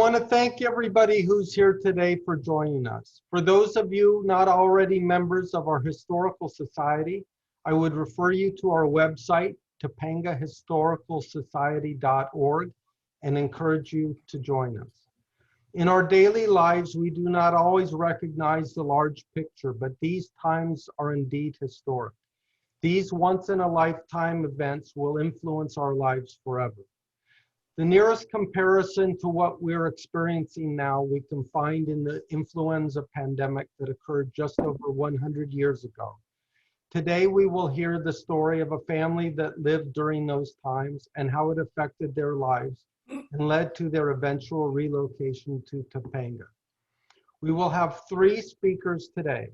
want to thank everybody who's here today for joining us. For those of you not already members of our Historical Society, I would refer you to our website, topangahistoricalsociety.org, and encourage you to join us. In our daily lives, we do not always recognize the large picture, but these times are indeed historic. These once-in-a-lifetime events will influence our lives forever. The nearest comparison to what we're experiencing now we can find in the influenza pandemic that occurred just over 100 years ago. Today, we will hear the story of a family that lived during those times and how it affected their lives and led to their eventual relocation to Topanga. We will have 3 speakers today.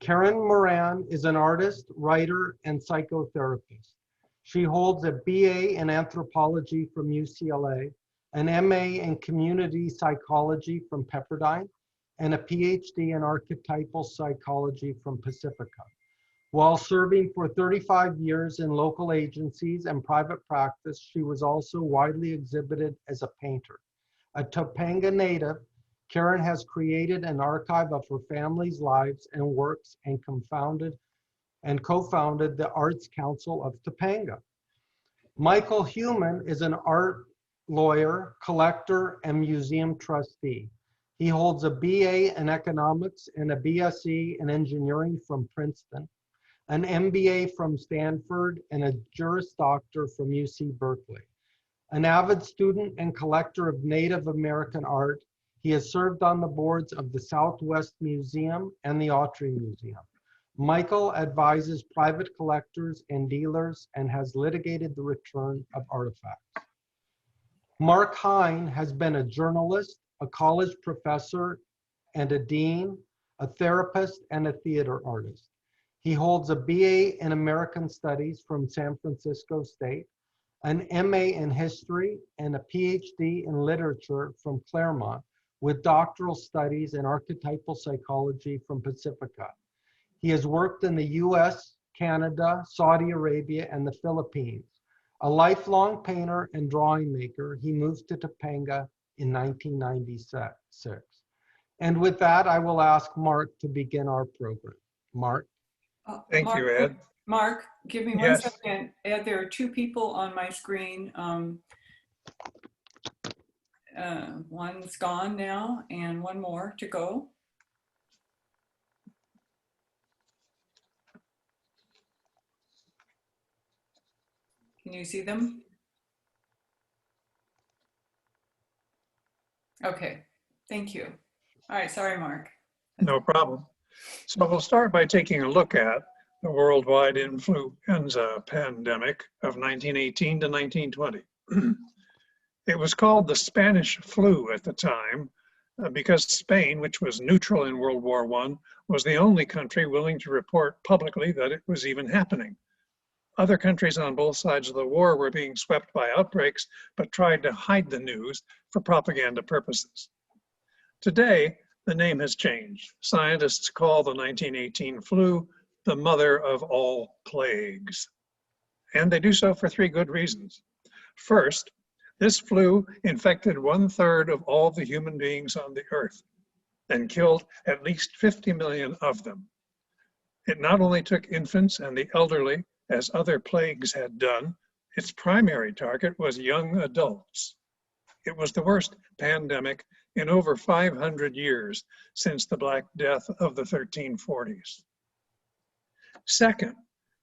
Karen Moran is an artist, writer, and psychotherapist. She holds a BA in anthropology from UCLA, an MA in community psychology from Pepperdine, and a PhD in archetypal psychology from Pacifica. While serving for 35 years in local agencies and private practice, she was also widely exhibited as a painter. A Topanga native, Karen has created an archive of her family's lives and works and co-founded the Arts Council of Topanga. Michael Heumann is an art lawyer, collector, and museum trustee. He holds a BA in economics and a BSc in engineering from Princeton, an MBA from Stanford, and a Juris Doctor from UC Berkeley. An avid student and collector of Native American art, he has served on the boards of the Southwest Museum and the Autry Museum. Michael advises private collectors and dealers and has litigated the return of artifacts. Mark Hein has been a journalist, a college professor, and a dean, a therapist, and a theater artist. He holds a BA in American Studies from San Francisco State, an MA in History, and a PhD in Literature from Claremont, with doctoral studies in archetypal psychology from Pacifica. He has worked in the US, Canada, Saudi Arabia, and the Philippines. A lifelong painter and drawing maker, he moved to Topanga in 1996. And with that, I will ask Mark to begin our program. Mark? Thank you, Ed. Mark, give me 1 second. Ed, there are 2 people on my screen. One's gone now and 1 more to go. Can you see them? Okay, thank you. All right, sorry, Mark. No problem. So we'll start by taking a look at the worldwide influenza pandemic of 1918 to 1920. It was called the Spanish flu at the time because Spain, which was neutral in World War I, was the only country willing to report publicly that it was even happening. Other countries on both sides of the war were being swept by outbreaks, but tried to hide the news for propaganda purposes. Today, the name has changed. Scientists call the 1918 flu the mother of all plagues. And they do so for 3 good reasons. First, this flu infected 1/3 of all the human beings on the earth and killed at least 50 million of them. It not only took infants and the elderly, as other plagues had done, its primary target was young adults. It was the worst pandemic in over 500 years since the Black Death of the 1340s. Second,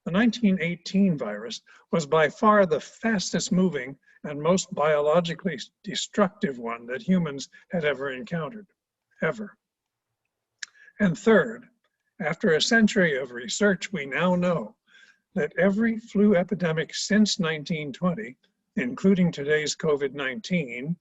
the 1918 virus was by far the fastest moving and most biologically destructive one that humans had ever encountered, ever. And third, after a century of research, we now know that every flu epidemic since 1920, including today's COVID-19,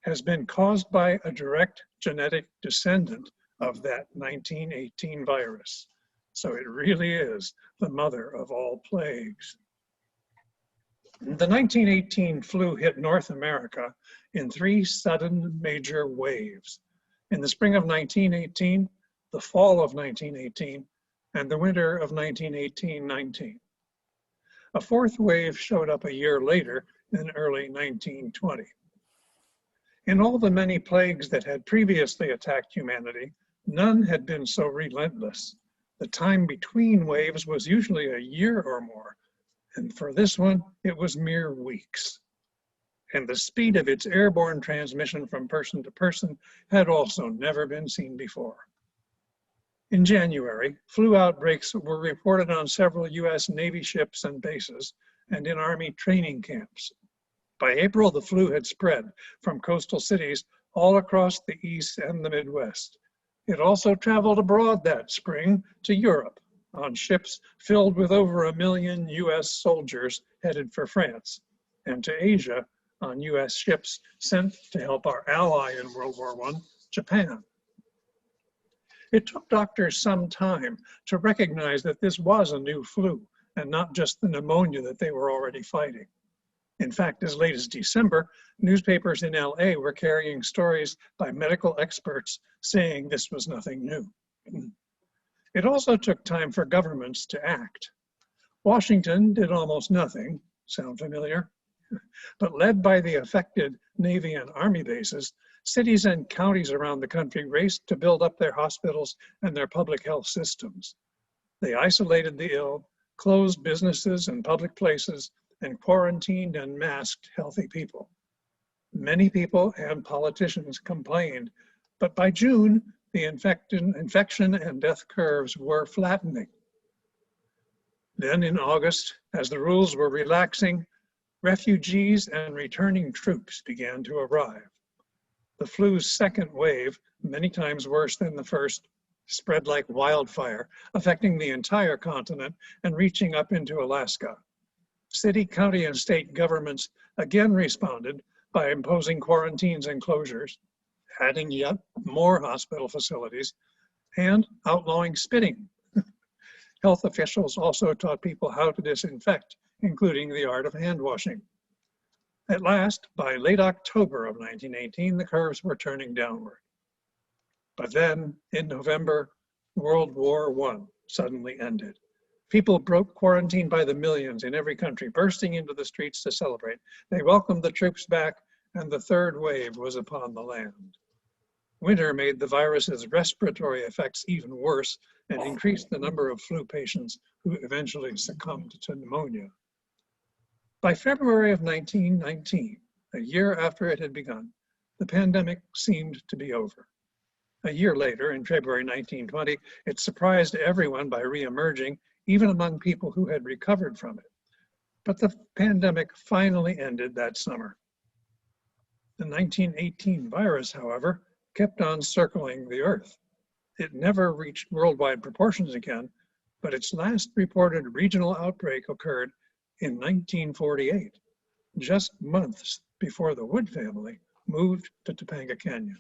has been caused by a direct genetic descendant of that 1918 virus. So it really is the mother of all plagues. The 1918 flu hit North America in 3 sudden major waves. In the spring of 1918, the fall of 1918, and the winter of 1918-19. A 4th wave showed up a year later in early 1920. In all the many plagues that had previously attacked humanity, none had been so relentless. The time between waves was usually a year or more, and for this one, it was mere weeks. And the speed of its airborne transmission from person to person had also never been seen before. In January, flu outbreaks were reported on several US Navy ships and bases and in Army training camps. By April, the flu had spread from coastal cities all across the East and the Midwest. It also traveled abroad that spring to Europe on ships filled with over 1 million US soldiers headed for France, and to Asia on US ships sent to help our ally in World War I, Japan. It took doctors some time to recognize that this was a new flu and not just the pneumonia that they were already fighting. In fact, as late as December, newspapers in LA were carrying stories by medical experts saying this was nothing new. It also took time for governments to act. Washington did almost nothing, sound familiar? But led by the affected Navy and Army bases, cities and counties around the country raced to build up their hospitals and their public health systems. They isolated the ill, closed businesses and public places, and quarantined and masked healthy people. Many people and politicians complained, but by June, the infection and death curves were flattening. Then in August, as the rules were relaxing, refugees and returning troops began to arrive. The flu's second wave, many times worse than the first, spread like wildfire, affecting the entire continent and reaching up into Alaska. City, county, and state governments again responded by imposing quarantines and closures, adding yet more hospital facilities, and outlawing spitting. Health officials also taught people how to disinfect, including the art of hand washing. At last, by late October of 1918, the curves were turning downward. But then, in November, World War I suddenly ended. People broke quarantine by the millions in every country, bursting into the streets to celebrate. They welcomed the troops back, and the third wave was upon the land. Winter made the virus's respiratory effects even worse and increased the number of flu patients who eventually succumbed to pneumonia. By February of 1919, a year after it had begun, the pandemic seemed to be over. A year later, in February 1920, it surprised everyone by reemerging, even among people who had recovered from it. But the pandemic finally ended that summer. The 1918 virus, however, kept on circling the Earth. It never reached worldwide proportions again, but its last reported regional outbreak occurred in 1948, just months before the Wood family moved to Topanga Canyon.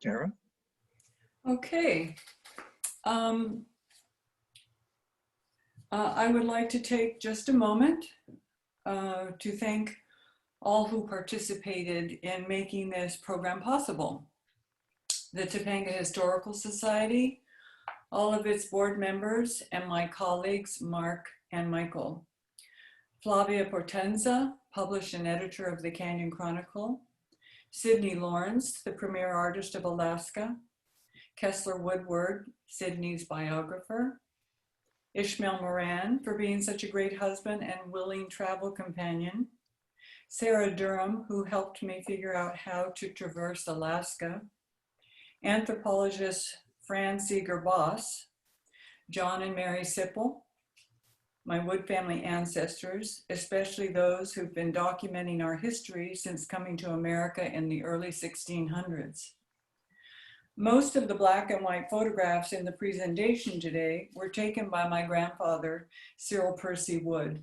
Tara? Okay. I would like to take just a moment to thank all who participated in making this program possible. The Topanga Historical Society, all of its board members, and my colleagues, Mark and Michael. Flavia Portenza, publisher and editor of the Canyon Chronicle. Sydney Lawrence, the premier artist of Alaska. Kessler Woodward, Sydney's biographer. Ishmael Moran, for being such a great husband and willing travel companion. Sarah Durham, who helped me figure out how to traverse Alaska. Anthropologist Fran Seeger-Boss. John and Mary Sipple. My Wood family ancestors, especially those who've been documenting our history since coming to America in the early 1600s. Most of the black and white photographs in the presentation today were taken by my grandfather, Cyril Percy Wood.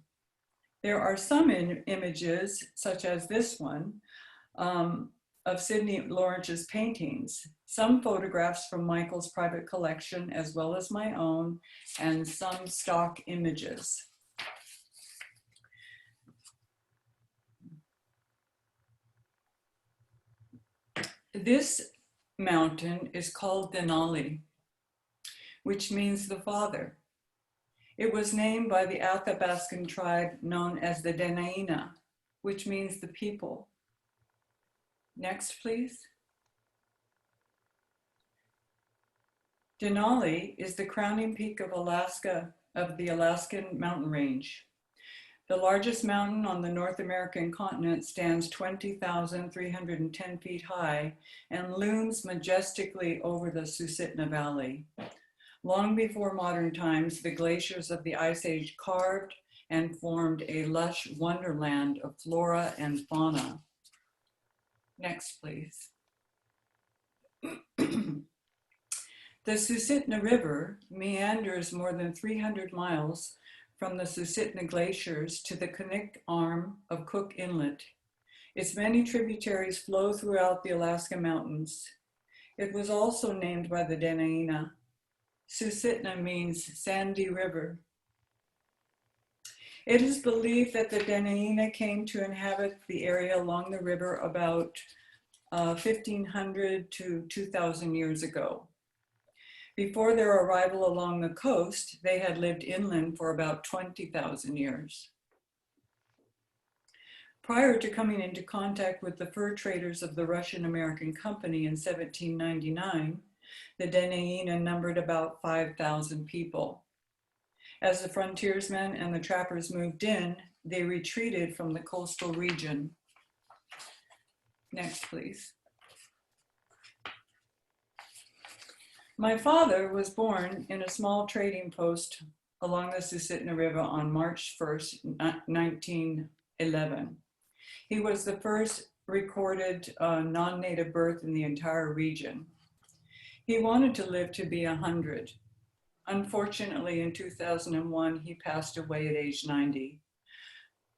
There are some images, such as this one, of Sydney Lawrence's paintings, some photographs from Michael's private collection, as well as my own, and some stock images. This mountain is called Denali, which means the father. It was named by the Athabascan tribe known as the Denaina, which means the people. Next, please. Denali is the crowning peak of Alaska, of the Alaskan mountain range. The largest mountain on the North American continent stands 20,310 feet high and looms majestically over the Susitna Valley. Long before modern times, the glaciers of the Ice Age carved and formed a lush wonderland of flora and fauna. Next, please. The Susitna River meanders more than 300 miles from the Susitna glaciers to the Knik arm of Cook Inlet. Its many tributaries flow throughout the Alaska mountains. It was also named by the Dena'ina. Susitna means sandy river. It is believed that the Dena'ina came to inhabit the area along the river about 1,500 to 2,000 years ago. Before their arrival along the coast, they had lived inland for about 20,000 years. Prior to coming into contact with the fur traders of the Russian-American Company in 1799, the Dena'ina numbered about 5,000 people. As the frontiersmen and the trappers moved in, they retreated from the coastal region. Next, please. My father was born in a small trading post along the Susitna River on March 1st, 1911. He was the first recorded non-native birth in the entire region. He wanted to live to be 100. Unfortunately, in 2001, he passed away at age 90.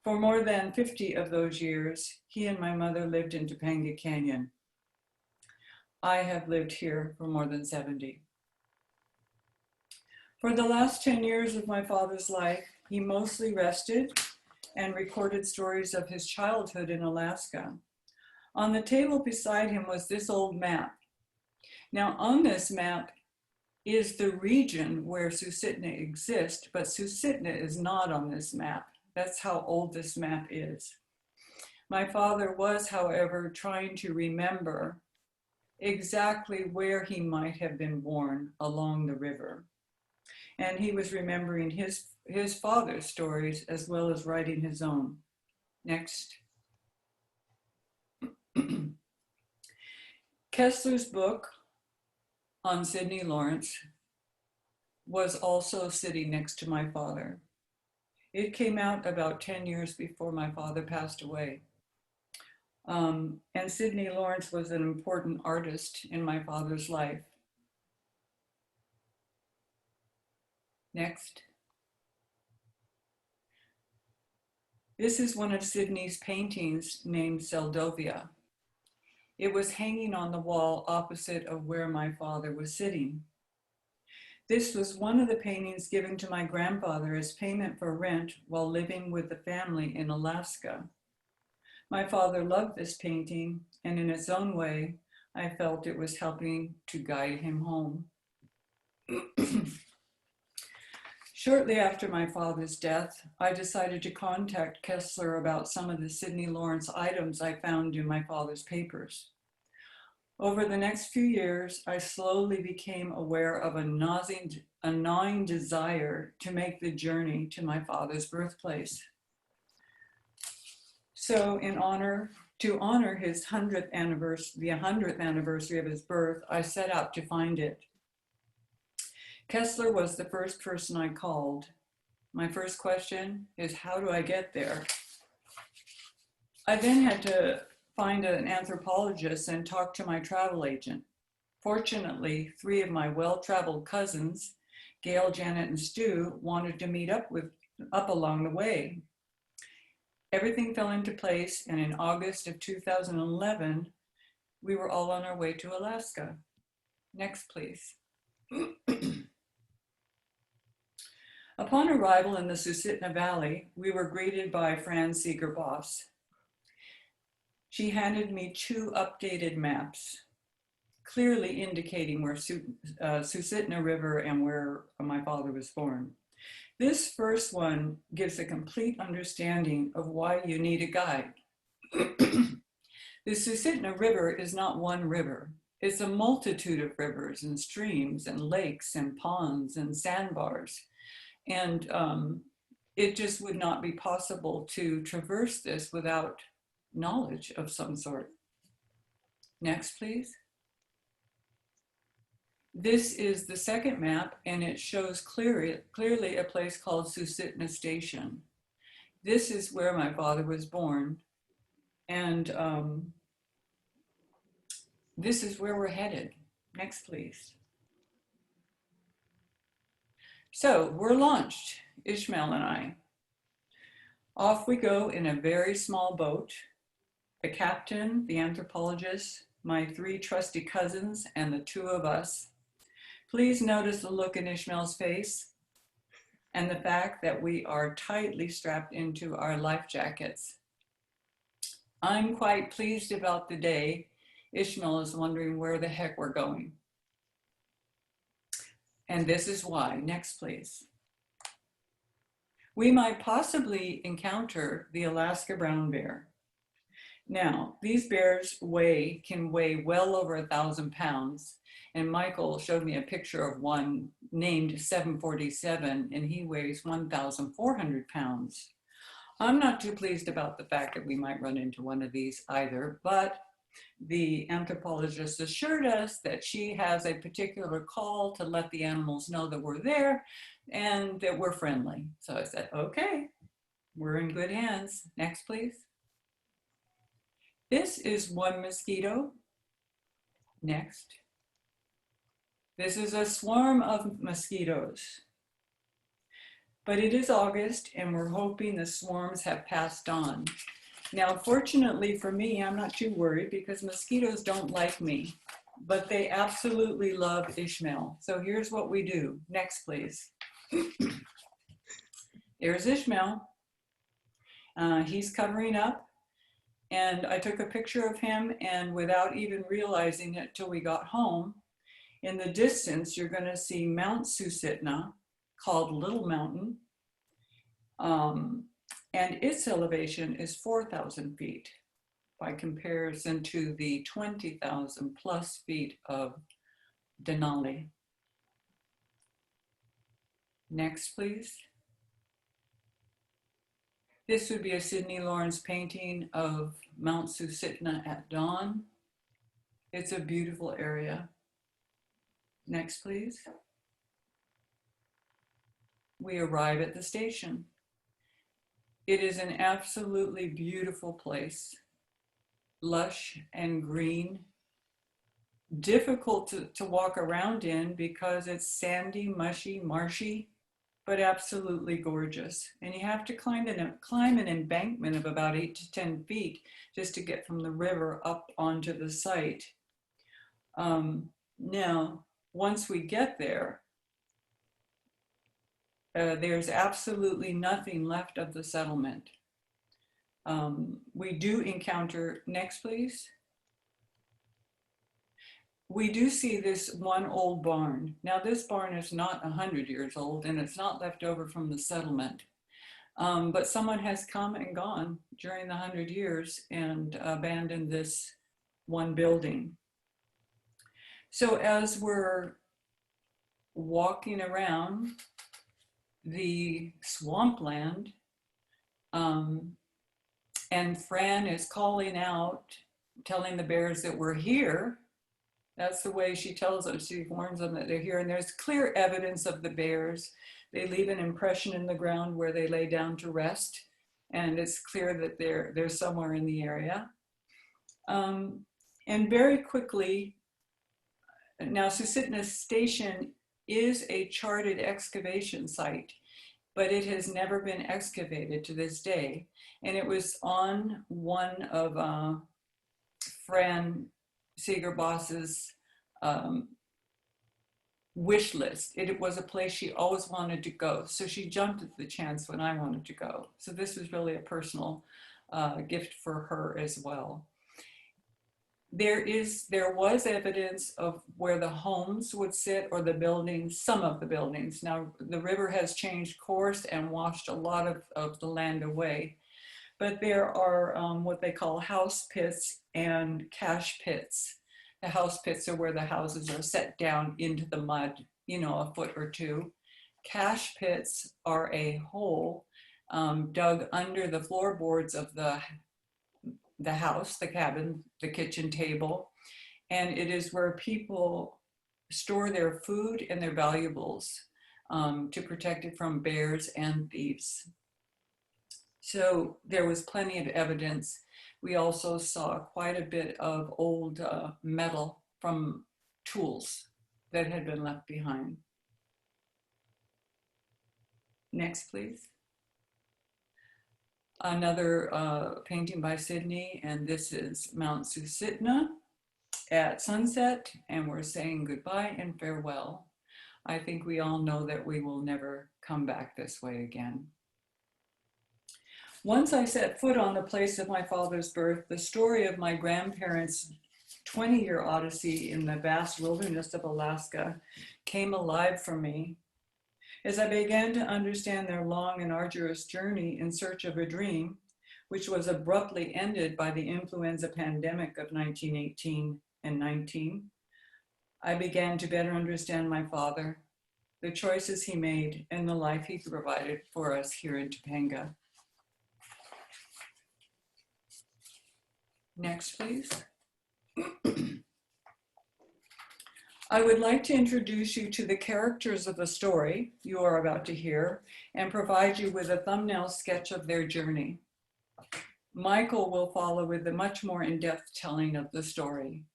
For more than 50 of those years, he and my mother lived in Topanga Canyon. I have lived here for more than 70. For the last 10 years of my father's life, he mostly rested and recorded stories of his childhood in Alaska. On the table beside him was this old map. Now on this map is the region where Susitna exists, but Susitna is not on this map. That's how old this map is. My father was, however, trying to remember exactly where he might have been born along the river. And he was remembering his father's stories as well as writing his own. Next. Kessler's book on Sidney Lawrence was also sitting next to my father. It came out about 10 years before my father passed away. And Sidney Lawrence was an important artist in my father's life. Next. This is one of Sidney's paintings named Seldovia. It was hanging on the wall opposite of where my father was sitting. This was one of the paintings given to my grandfather as payment for rent while living with the family in Alaska. My father loved this painting, and in its own way, I felt it was helping to guide him home. Shortly after my father's death, I decided to contact Kessler about some of the Sidney Lawrence items I found in my father's papers. Over the next few years, I slowly became aware of a gnawing desire to make the journey to my father's birthplace. So to honor his 100th anniversary of his birth, I set out to find it. Kessler was the first person I called. My first question is, how do I get there? I then had to find an anthropologist and talk to my travel agent. Fortunately, 3 of my well-traveled cousins, Gail, Janet, and Stu, wanted to meet up along the way. Everything fell into place, and in August of 2011, we were all on our way to Alaska. Next, please. Upon arrival in the Susitna Valley, we were greeted by Fran Seeger-Boss. She handed me 2 updated maps, clearly indicating where Susitna River and where my father was born. This first one gives a complete understanding of why you need a guide. The Susitna River is not one river. It's a multitude of rivers and streams and lakes and ponds and sandbars. And it just would not be possible to traverse this without knowledge of some sort. Next, please. This is the second map, and it shows clearly a place called Susitna Station. This is where my father was born, and this is where we're headed. Next, please. So we're launched, Ishmael and I. Off we go in a very small boat. The captain, the anthropologist, my 3 trusty cousins, and the 2 of us. Please notice the look in Ishmael's face and the fact that we are tightly strapped into our life jackets. I'm quite pleased about the day. Ishmael is wondering where the heck we're going. And this is why. Next, please. We might possibly encounter the Alaska brown bear. Now, these bears can weigh well over 1,000 pounds. And Michael showed me a picture of one named 747, and he weighs 1,400 pounds. I'm not too pleased about the fact that we might run into one of these either, but the anthropologist assured us that she has a particular call to let the animals know that we're there and that we're friendly. So I said, okay, we're in good hands. Next, please. This is one mosquito. Next. This is a swarm of mosquitoes. But it is August, and we're hoping the swarms have passed on. Now, fortunately for me, I'm not too worried because mosquitoes don't like me, but they absolutely love Ishmael. So here's what we do. Next, please. There's Ishmael. He's covering up, and I took a picture of him, and without even realizing it till we got home, in the distance, you're going to see Mount Susitna, called Little Mountain, and its elevation is 4,000 feet by comparison to the 20,000 plus feet of Denali. Next, please. This would be a Sidney Lawrence painting of Mount Susitna at dawn. It's a beautiful area. Next, please. We arrive at the station. It is an absolutely beautiful place, lush and green, difficult to walk around in because it's sandy, mushy, marshy, but absolutely gorgeous. And you have to climb an embankment of about 8 to 10 feet just to get from the river up onto the site. Now, once we get there, there's absolutely nothing left of the settlement. We do encounter, next please. We do see this one old barn. Now this barn is not 100 years old and it's not left over from the settlement. But someone has come and gone during the 100 years and abandoned this one building. So as we're walking around the swampland, and Fran is calling out, telling the bears that we're here. That's the way she tells them. She warns them that they're here, and there's clear evidence of the bears. They leave an impression in the ground where they lay down to rest, and it's clear that they're somewhere in the area. And very quickly, now Susitna Station is a charted excavation site, but it has never been excavated to this day. And it was on one of Fran Seeger-Boss's wish list. It was a place she always wanted to go. So she jumped at the chance when I wanted to go. So this was really a personal gift for her as well. There was evidence of where the homes would sit or the buildings, some of the buildings. Now the river has changed course and washed a lot of the land away, but there are what they call house pits and cache pits. The house pits are where the houses are set down into the mud, you know, a foot or two. Cache pits are a hole dug under the floorboards of the house, the cabin, the kitchen table, and it is where people store their food and their valuables to protect it from bears and thieves. So there was plenty of evidence. We also saw quite a bit of old metal from tools that had been left behind. Next, please. Another painting by Sydney, and this is Mount Susitna at sunset, and we're saying goodbye and farewell. I think we all know that we will never come back this way again. Once I set foot on the place of my father's birth, the story of my grandparents' 20-year odyssey in the vast wilderness of Alaska came alive for me. As I began to understand their long and arduous journey in search of a dream, which was abruptly ended by the influenza pandemic of 1918 and 19, I began to better understand my father, the choices he made, and the life he provided for us here in Topanga. Next, please. I would like to introduce you to the characters of the story you are about to hear and provide you with a thumbnail sketch of their journey. Michael will follow with a much more in-depth telling of the story.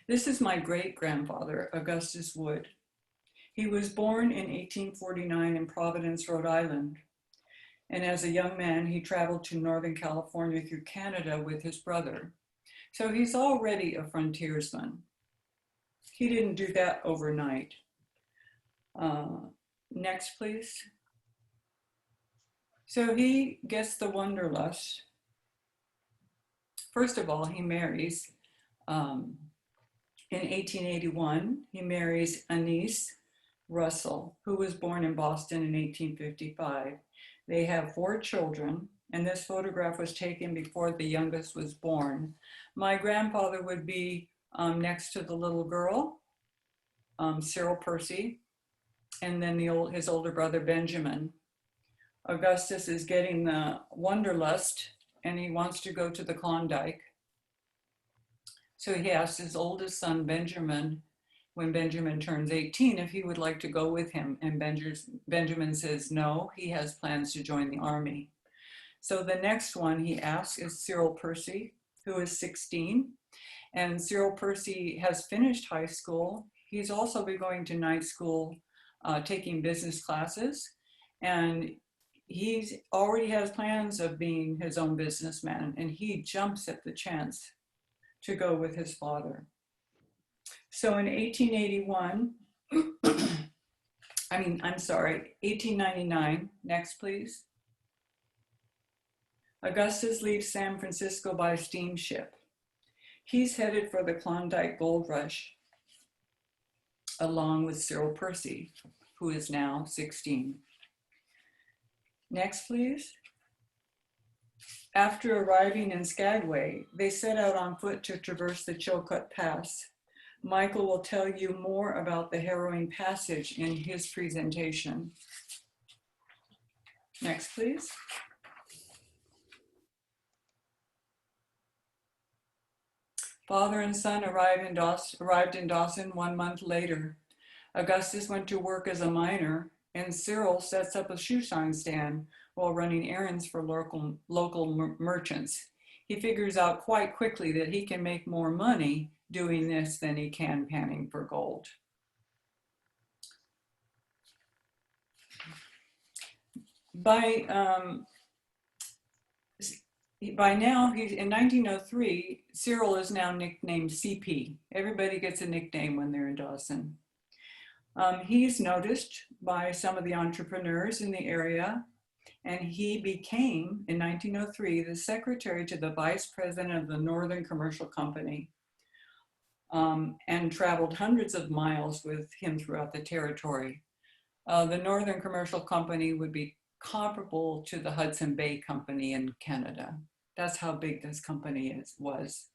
This is my great-grandfather, Augustus Wood. He was born in 1849 in Providence, Rhode Island. And as a young man, he traveled to Northern California through Canada with his brother. So he's already a frontiersman. He didn't do that overnight. Next, please. So he gets the wanderlust. First of all, he marries. In 1881, he marries Anise Russell, who was born in Boston in 1855. They have 4 children, and this photograph was taken before the youngest was born. My grandfather would be next to the little girl, Cyril Percy, and then his older brother, Benjamin. Augustus is getting the wanderlust, and he wants to go to the Klondike. So he asks his oldest son, Benjamin, when Benjamin turns 18, if he would like to go with him. And Benjamin says no, he has plans to join the army. So the next one he asks is Cyril Percy, who is 16. And Cyril Percy has finished high school. He's also been going to night school, taking business classes. And he already has plans of being his own businessman, and he jumps at the chance to go with his father. So in 1899, next please. Augustus leaves San Francisco by steamship. He's headed for the Klondike Gold Rush, along with Cyril Percy, who is now 16. Next, please. After arriving in Skagway, they set out on foot to traverse the Chilkoot Pass. Michael will tell you more about the harrowing passage in his presentation. Next, please. Father and son arrived in Dawson 1 month later. Augustus went to work as a miner, and Cyril sets up a shoe shine stand while running errands for local merchants. He figures out quite quickly that he can make more money doing this than he can panning for gold. By now, in 1903, Cyril is now nicknamed CP. Everybody gets a nickname when they're in Dawson. He's noticed by some of the entrepreneurs in the area, And he became, in 1903, the secretary to the vice president of the Northern Commercial Company, and traveled hundreds of miles with him throughout the territory. The Northern Commercial Company would be comparable to the Hudson Bay Company in Canada. That's how big this company was.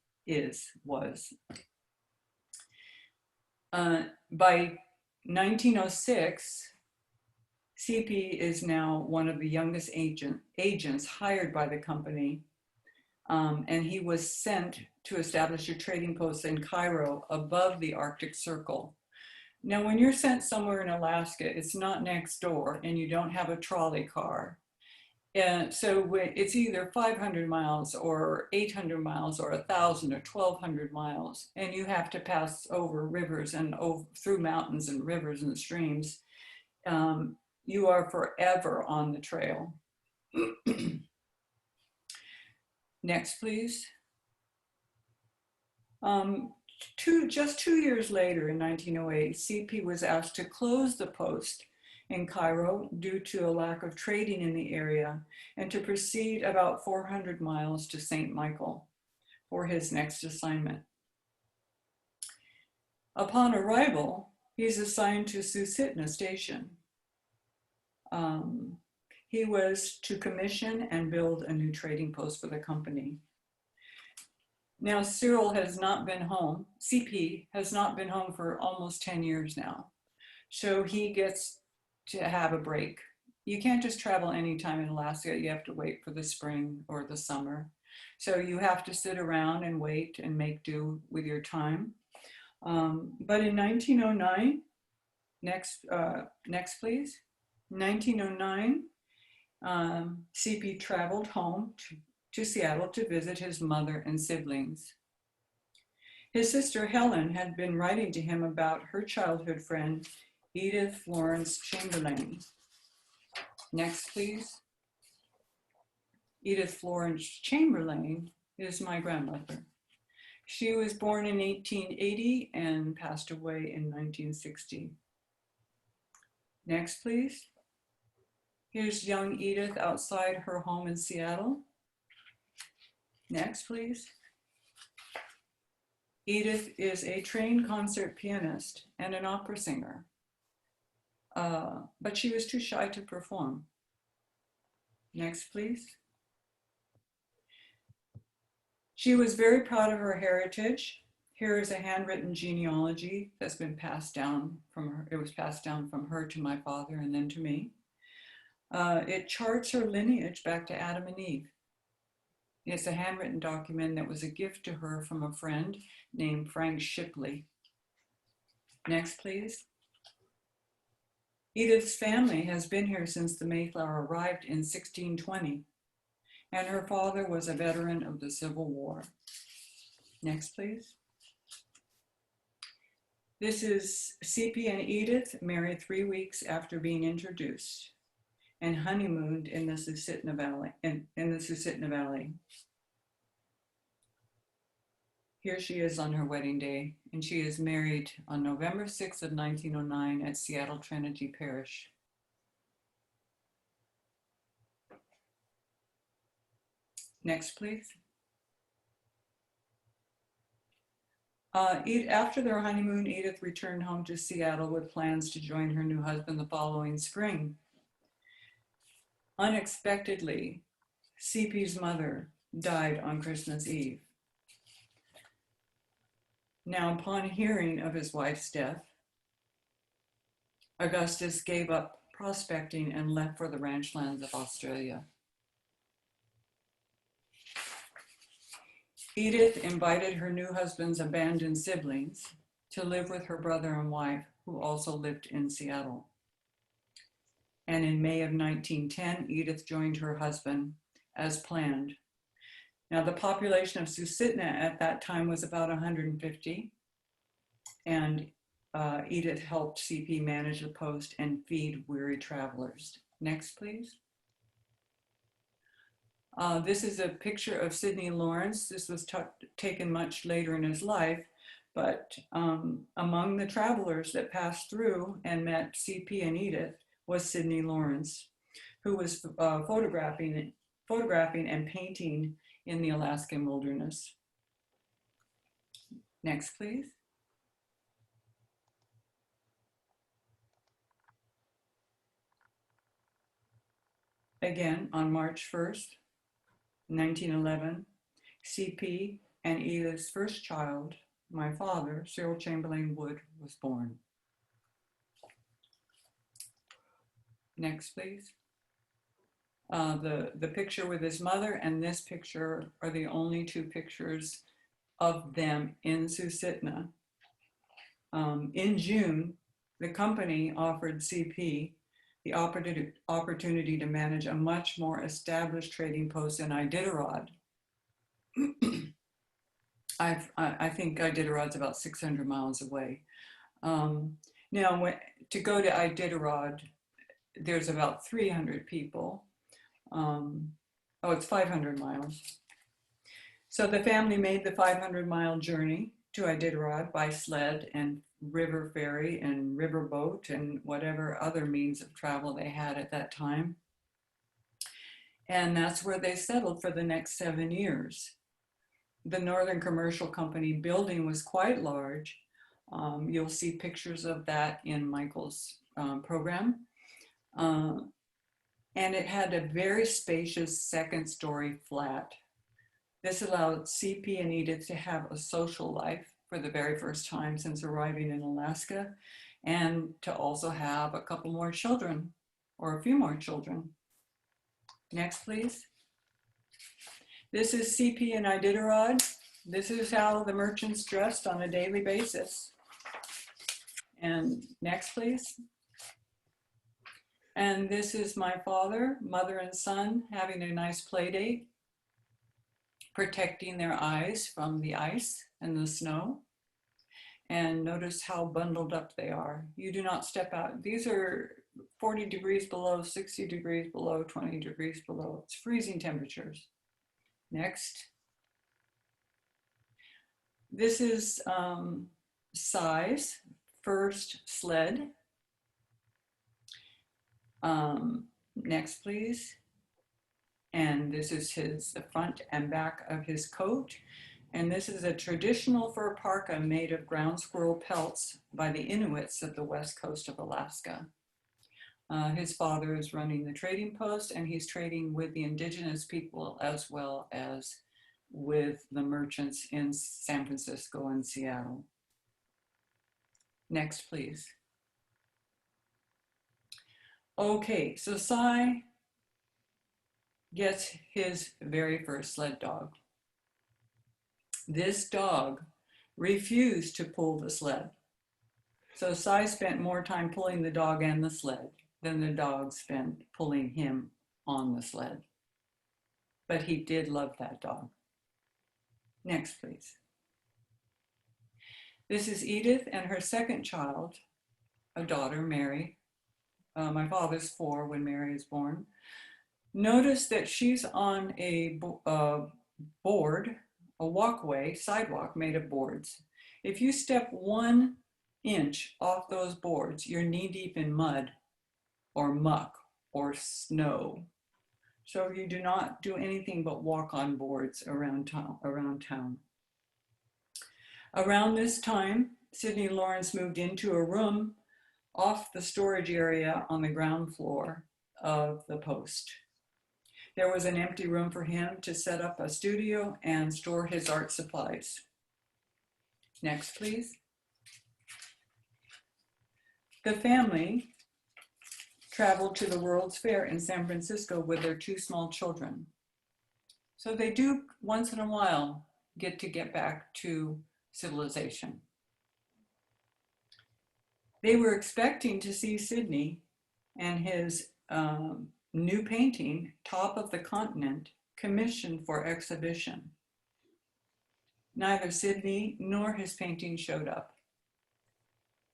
By 1906, CP is now one of the youngest agents hired by the company, and he was sent to establish a trading post in Cairo above the Arctic Circle. Now, when you're sent somewhere in Alaska, it's not next door and you don't have a trolley car. And so it's either 500 miles or 800 miles or 1,000 or 1,200 miles. And you have to pass over rivers and through mountains and rivers and streams. You are forever on the trail. Next, please. Just 2 years later, in 1908, CP was asked to close the post in Cairo due to a lack of trading in the area, and to proceed about 400 miles to St. Michael for his next assignment. Upon arrival, he's assigned to Susitna Station. He was to commission and build a new trading post for the company. Now, Cyril has not been home. CP has not been home for almost 10 years now. So he gets to have a break. You can't just travel anytime in Alaska. You have to wait for the spring or the summer. So you have to sit around and wait and make do with your time. But in 1909, next please. 1909, CP traveled home to Seattle to visit his mother and siblings. His sister Helen had been writing to him about her childhood friend, Edith Florence Chamberlain. Next, please. Edith Florence Chamberlain is my grandmother. She was born in 1880 and passed away in 1960. Next, please. Here's young Edith outside her home in Seattle. Next, please. Edith is a trained concert pianist and an opera singer, but she was too shy to perform. Next, please. She was very proud of her heritage. Here is a handwritten genealogy that's been passed down from her. It was passed down from her to my father and then to me. It charts her lineage back to Adam and Eve. It's a handwritten document that was a gift to her from a friend named Frank Shipley. Next, please. Edith's family has been here since the Mayflower arrived in 1620, and her father was a veteran of the Civil War. Next, please. This is CP and Edith, married 3 weeks after being introduced, and honeymooned in the Susitna Valley. Here she is on her wedding day, and she is married on November 6th of 1909 at Seattle Trinity Parish. Next, please. After their honeymoon, Edith returned home to Seattle with plans to join her new husband the following spring. Unexpectedly, CP's mother died on Christmas Eve. Now, upon hearing of his wife's death, Augustus gave up prospecting and left for the ranch lands of Australia. Edith invited her new husband's abandoned siblings to live with her brother and wife, who also lived in Seattle. And in May of 1910, Edith joined her husband as planned. Now, the population of Susitna at that time was about 150, and Edith helped CP manage the post and feed weary travelers. Next, please. This is a picture of Sidney Lawrence. This was taken much later in his life, but among the travelers that passed through and met CP and Edith was Sidney Lawrence. who was photographing and painting in the Alaskan wilderness. Next, please. Again, on March 1st, 1911, CP and Edith's first child, my father, Cyril Chamberlain Wood, was born. Next, please. The picture with his mother and this picture are the only two pictures of them in Susitna. In June, the company offered CP the opportunity to manage a much more established trading post in Iditarod. I think Iditarod's about 600 miles away. Now, to go to Iditarod, there's about 300 people. It's 500 miles. So the family made the 500-mile journey to Iditarod by sled and river ferry and river boat and whatever other means of travel they had at that time. And that's where they settled for the next 7 years. The Northern Commercial Company building was quite large. You'll see pictures of that in Michael's program. And it had a very spacious second-story flat. This allowed CP and Edith to have a social life for the very first time since arriving in Alaska, and to also have a couple more children, or a few more children. Next, please. This is CP in Iditarod. This is how the merchants dressed on a daily basis. And next, please. And this is my father, mother, and son having a nice play date, protecting their eyes from the ice and the snow. And notice how bundled up they are. You do not step out. These are 40 degrees below, 60 degrees below, 20 degrees below. It's freezing temperatures. Next. This is Cy's first sled. Next, please. And this is the front and back of his coat. And this is a traditional fur parka made of ground squirrel pelts by the Inuits of the west coast of Alaska. His father is running the trading post, and he's trading with the indigenous people as well as with the merchants in San Francisco and Seattle. Next, please. Okay, so Cy gets his very first sled dog. This dog refused to pull the sled. So Cy spent more time pulling the dog and the sled than the dog spent pulling him on the sled. But he did love that dog. Next, please. This is Edith and her second child, a daughter, Mary. My father's 4 when Mary is born. Notice that she's on a board, a walkway, sidewalk made of boards. If you step 1 inch off those boards, you're knee deep in mud or muck or snow. So you do not do anything but walk on boards around town. Around this time, Sidney Lawrence moved into a room off the storage area on the ground floor of the post. There was an empty room for him to set up a studio and store his art supplies. Next, please. The family traveled to the World's Fair in San Francisco with their 2 small children. So they do once in a while get back to civilization. They were expecting to see Sidney and his new painting, Top of the Continent, commissioned for exhibition. Neither Sidney nor his painting showed up,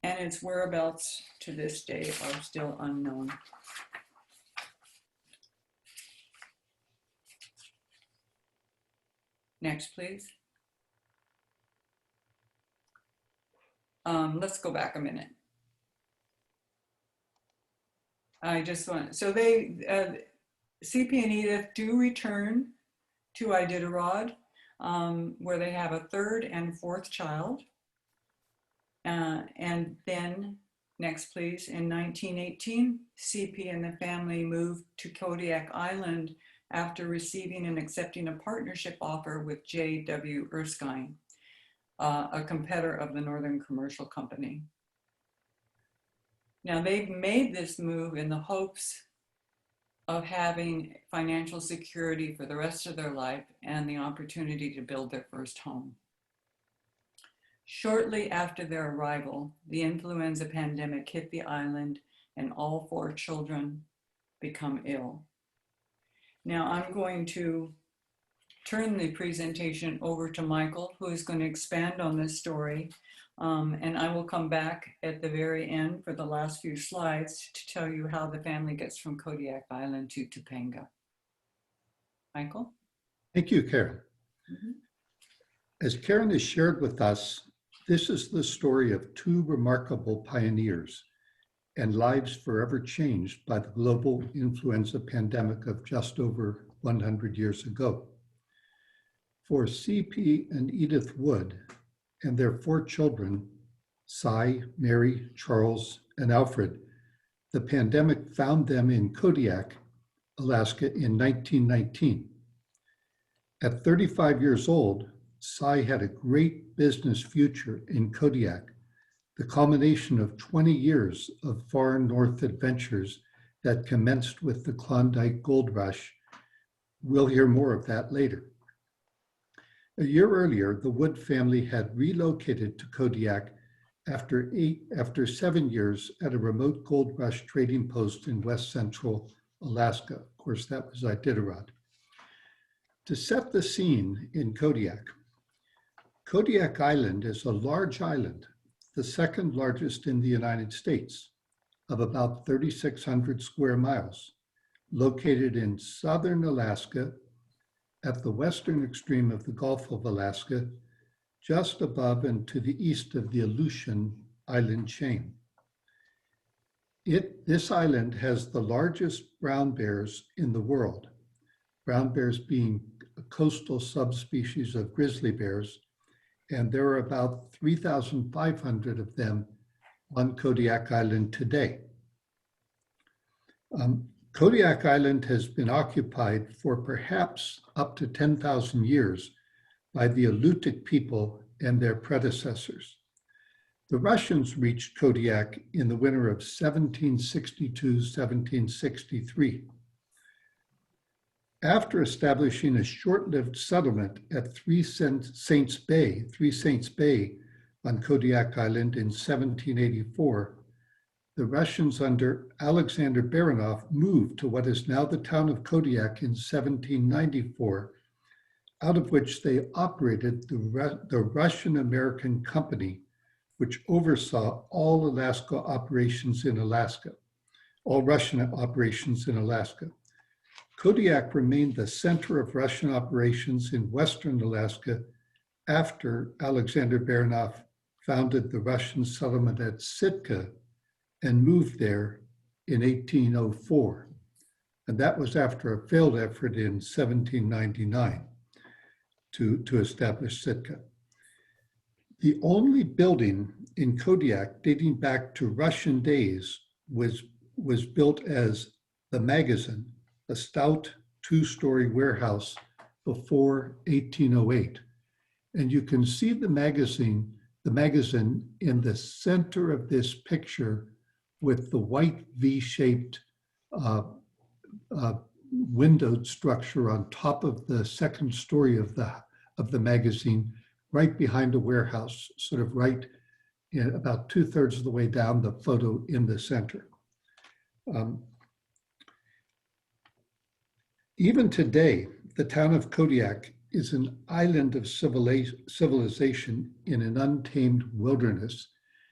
and its whereabouts to this day are still unknown. Next, please. Let's go back a minute. I just want, so they, CP and Edith do return to Iditarod, where they have a third and fourth child. And then, next please, in 1918, CP and the family moved to Kodiak Island after receiving and accepting a partnership offer with J.W. Erskine, a competitor of the Northern Commercial Company. Now, they've made this move in the hopes of having financial security for the rest of their life and the opportunity to build their first home. Shortly after their arrival, the influenza pandemic hit the island and all 4 children become ill. Now I'm going to turn the presentation over to Michael, who is going to expand on this story. And I will come back at the very end for the last few slides to tell you how the family gets from Kodiak Island to Topanga. Michael? Thank you, Karen. As Karen has shared with us, this is the story of 2 remarkable pioneers and lives forever changed by the global influenza pandemic of just over 100 years ago. For CP and Edith Wood and their 4 children, Cy, Mary, Charles, and Alfred, the pandemic found them in Kodiak, Alaska in 1919. At 35 years old, Cy had a great business future in Kodiak, the culmination of 20 years of far north adventures that commenced with the Klondike Gold Rush. We'll hear more of that later. A year earlier, the Wood family had relocated to Kodiak after 7 years at a remote gold rush trading post in west central Alaska. Of course, that was Iditarod. To set the scene in Kodiak, Kodiak Island is a large island, the second largest in the United States, of about 3,600 square miles, located in southern Alaska at the western extreme of the Gulf of Alaska, just above and to the east of the Aleutian Island chain. This island has the largest brown bears in the world, brown bears being a coastal subspecies of grizzly bears, and there are about 3,500 of them on Kodiak Island today. Kodiak Island has been occupied for perhaps up to 10,000 years by the Alutiiq people and their predecessors. The Russians reached Kodiak in the winter of 1762-1763. After establishing a short-lived settlement at Three Saints Bay on Kodiak Island in 1784, the Russians under Alexander Baranov moved to what is now the town of Kodiak in 1794, out of which they operated the Russian-American Company, which oversaw all Alaska operations in Alaska, all Russian operations in Alaska. Kodiak remained the center of Russian operations in Western Alaska after Alexander Baranov founded the Russian settlement at Sitka and moved there in 1804. And that was after a failed effort in 1799 to establish Sitka. The only building in Kodiak dating back to Russian days was built as the Magazine, a stout 2-story warehouse before 1808. And you can see the magazine in the center of this picture with the white V-shaped windowed structure on top of the second story of the magazine, right behind the warehouse, sort of right in about 2/3 of the way down the photo in the center. Even today, the town of Kodiak is an island of civilization in an untamed wilderness.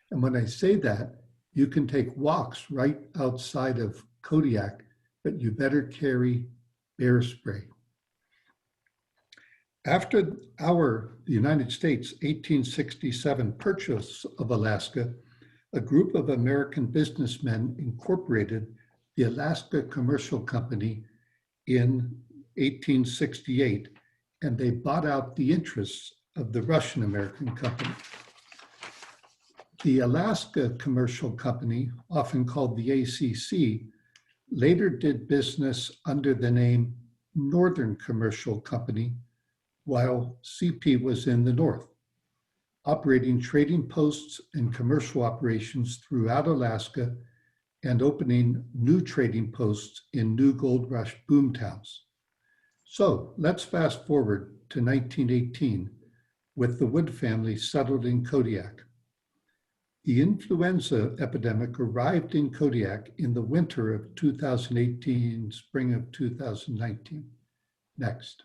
And when I say that, you can take walks right outside of Kodiak, but you better carry bear spray. After the United States 1867 purchase of Alaska, a group of American businessmen incorporated the Alaska Commercial Company in 1868, and they bought out the interests of the Russian American company. The Alaska Commercial Company, often called the ACC, later did business under the name Northern Commercial Company, while CP was in the north, operating trading posts and commercial operations throughout Alaska and opening new trading posts in new gold rush boomtowns. So let's fast forward to 1918 with the Wood family settled in Kodiak. The influenza epidemic arrived in Kodiak in the winter of 2018, spring of 2019. Next.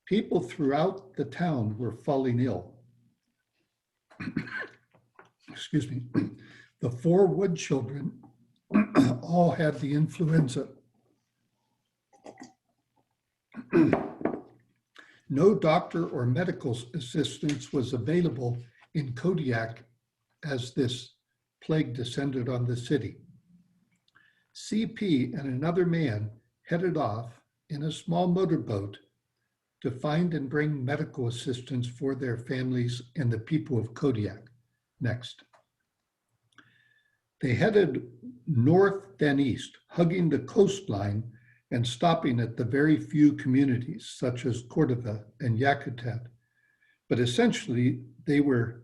People throughout the town were falling ill. Excuse me. The 4 Wood children all had the influenza. No doctor or medical assistance was available in Kodiak as this plague descended on the city. CP and another man headed off in a small motorboat to find and bring medical assistance for their families and the people of Kodiak. Next. They headed north then east, hugging the coastline and stopping at the very few communities such as Cordova and Yakutat. But essentially, they were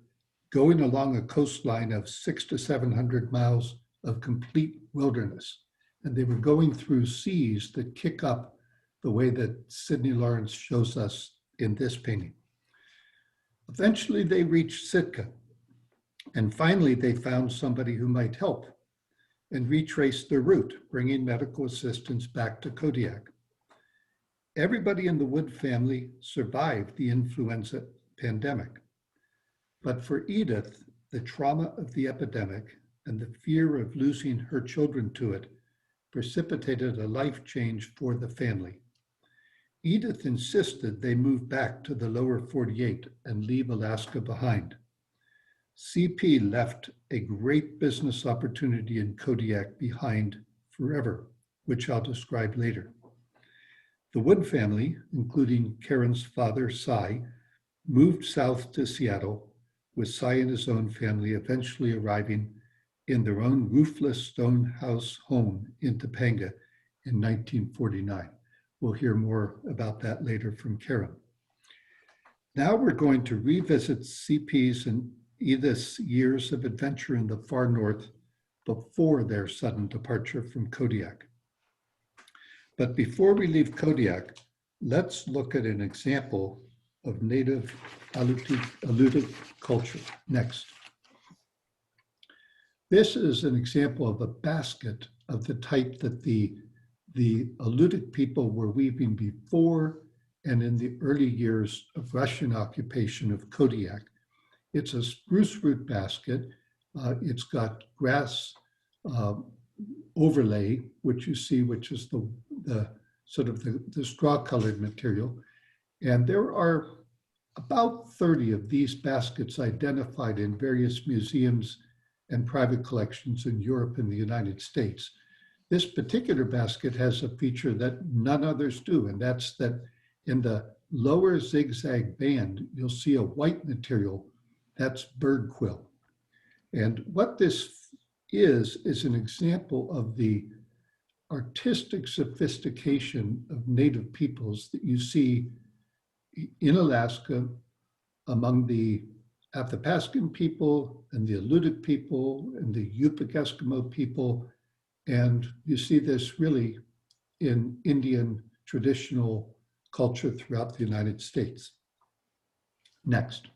going along a coastline of 600 to 700 miles of complete wilderness. And they were going through seas that kick up the way that Sidney Lawrence shows us in this painting. Eventually, they reached Sitka. And finally, they found somebody who might help and retraced their route, bringing medical assistance back to Kodiak. Everybody in the Wood family survived the influenza pandemic. But for Edith, the trauma of the epidemic and the fear of losing her children to it precipitated a life change for the family. Edith insisted they move back to the lower 48 and leave Alaska behind. CP left a great business opportunity in Kodiak behind forever, which I'll describe later. The Wood family, including Karen's father, Cy, moved south to Seattle, with Cy and his own family eventually arriving in their own roofless stone house home in Topanga in 1949. We'll hear more about that later from Karen. Now we're going to revisit CP's and Edith's years of adventure in the far north before their sudden departure from Kodiak. But before we leave Kodiak, let's look at an example of native alluvial culture. Next. This is an example of a basket of the type that the alluvial people were weaving before and in the early years of Russian occupation of Kodiak. It's a spruce root basket. It's got grass overlay, which you see, which is the sort of the straw-colored material. And there are about 30 of these baskets identified in various museums and private collections in Europe and the United States. This particular basket has a feature that none others do, and that's that in the lower zigzag band, you'll see a white material. That's bird quill. And what this is an example of the artistic sophistication of native peoples that you see in Alaska among the Athabascan people and the Alutiiq people and the Yupik Eskimo people. And you see this really in Indian traditional culture throughout the United States. Next.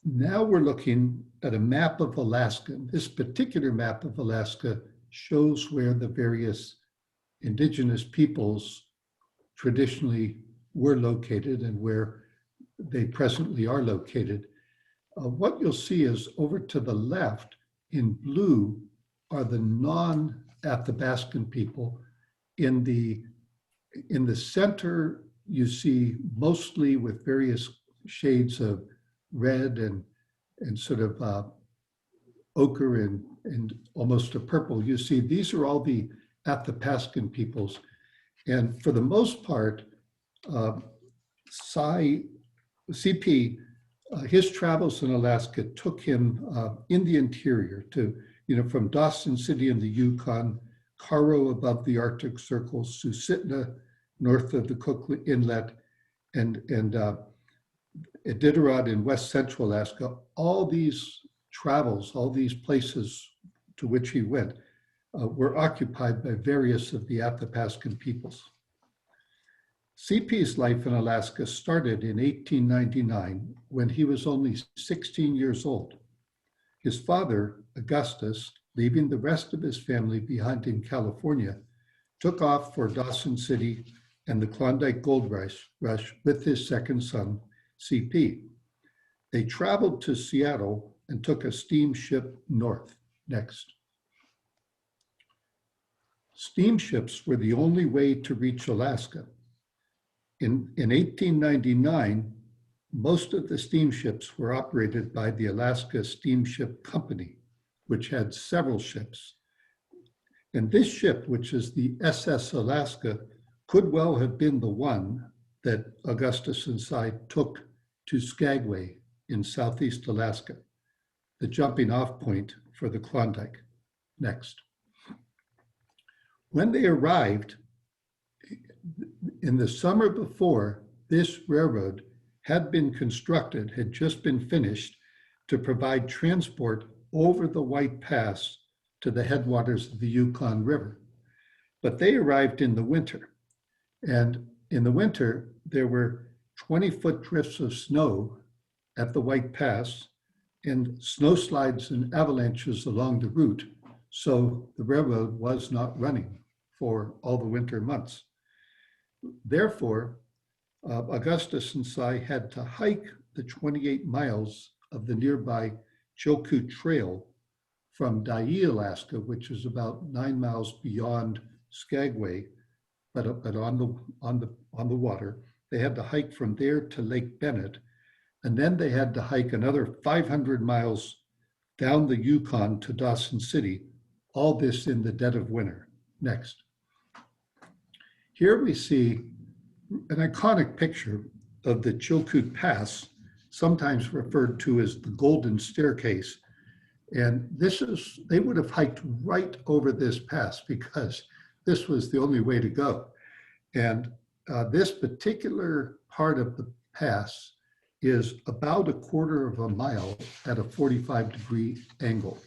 Now we're looking at a map of Alaska. This particular map of Alaska shows where the various indigenous peoples traditionally were located and where they presently are located. What you'll see is over to the left in blue are the non-Athabascan people. In the center, you see mostly with various shades of red and sort of ochre and almost a purple, you see these are all the Athabascan peoples. And for the most part, CP, his travels in Alaska took him in the interior to, from Dawson City in the Yukon, Karo above the Arctic Circle, Susitna north of the Cook Inlet, and Iditarod in west central Alaska. All these travels, all these places to which he went were occupied by various of the Athabascan peoples. CP's life in Alaska started in 1899 when he was only 16 years old. His father, Augustus, leaving the rest of his family behind in California, took off for Dawson City and the Klondike Gold Rush with his second son, CP. They traveled to Seattle and took a steamship north. Next. Steamships were the only way to reach Alaska. In 1899, most of the steamships were operated by the Alaska Steamship Company, which had several ships. And this ship, which is the SS Alaska, could well have been the one that Augustus and Cy took to Skagway in Southeast Alaska, the jumping off point for the Klondike. Next. When they arrived, in the summer before, this railroad had been constructed, had just been finished to provide transport over the White Pass to the headwaters of the Yukon River. But they arrived in the winter. And in the winter, there were 20-foot drifts of snow at the White Pass and snowslides and avalanches along the route. So the railroad was not running for all the winter months. Therefore, Augustus and Cy had to hike the 28 miles of the nearby Chilkoot Trail from Dyea, Alaska, which is about 9 miles beyond Skagway, but on the water. They had to hike from there to Lake Bennett, and then they had to hike another 500 miles down the Yukon to Dawson City, all this in the dead of winter. Next. Here we see an iconic picture of the Chilkoot Pass, sometimes referred to as the Golden Staircase. And they would have hiked right over this pass because this was the only way to go. And this particular part of the pass is about a quarter of a mile at a 45-degree angle.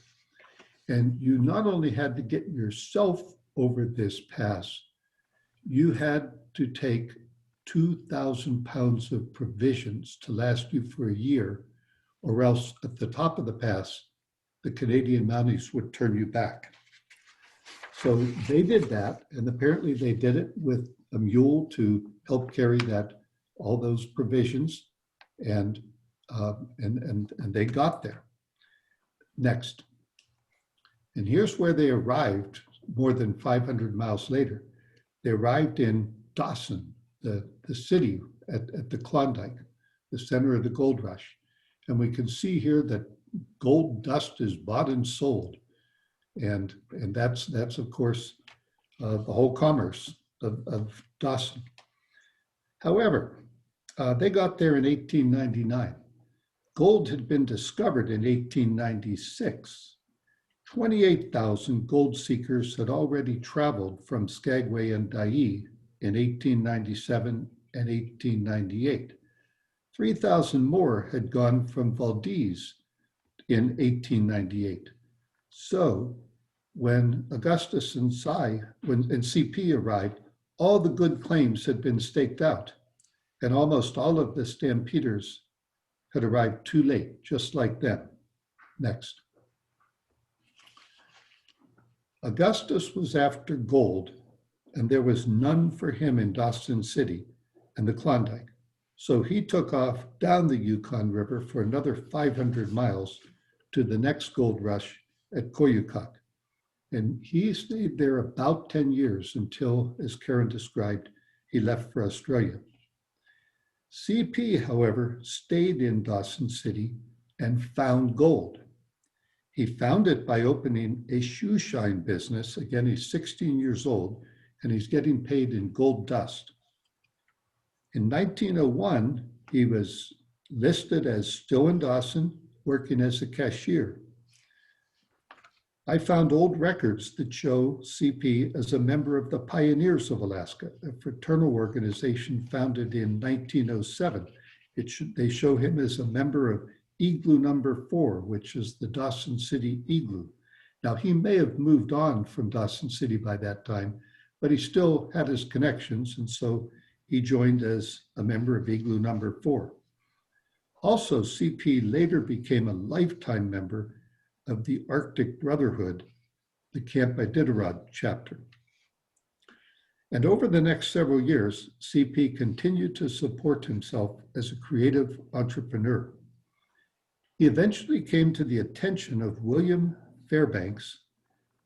And you not only had to get yourself over this pass, you had to take 2,000 pounds of provisions to last you for a year, or else at the top of the pass, the Canadian Mounties would turn you back. So they did that, and apparently they did it with a mule to help carry all those provisions, and they got there. Next. And here's where they arrived more than 500 miles later. They arrived in Dawson, the city at the Klondike, the center of the gold rush. And we can see here that gold dust is bought and sold. And that's of course, the whole commerce of Dawson. However, they got there in 1899. Gold had been discovered in 1896. 28,000 gold seekers had already traveled from Skagway and Dyea in 1897 and 1898. 3,000 more had gone from Valdez in 1898. So when Augustus and CP arrived, all the good claims had been staked out, and almost all of the stampeders had arrived too late, just like them. Next. Augustus was after gold, and there was none for him in Dawson City and the Klondike. So he took off down the Yukon River for another 500 miles to the next gold rush at Koyukuk. And he stayed there about 10 years until, as Karen described, he left for Australia. CP, however, stayed in Dawson City and found gold. He found it by opening a shoe shine business. Again, he's 16 years old, and he's getting paid in gold dust. In 1901, he was listed as still in Dawson, working as a cashier. I found old records that show CP as a member of the Pioneers of Alaska, a fraternal organization founded in 1907. They show him as a member of Igloo number 4, which is the Dawson City Igloo. Now, he may have moved on from Dawson City by that time, but he still had his connections, and so he joined as a member of Igloo number 4. Also, CP later became a lifetime member of the Arctic Brotherhood, the Camp Iditarod chapter. And over the next several years, CP continued to support himself as a creative entrepreneur. He eventually came to the attention of William Fairbanks,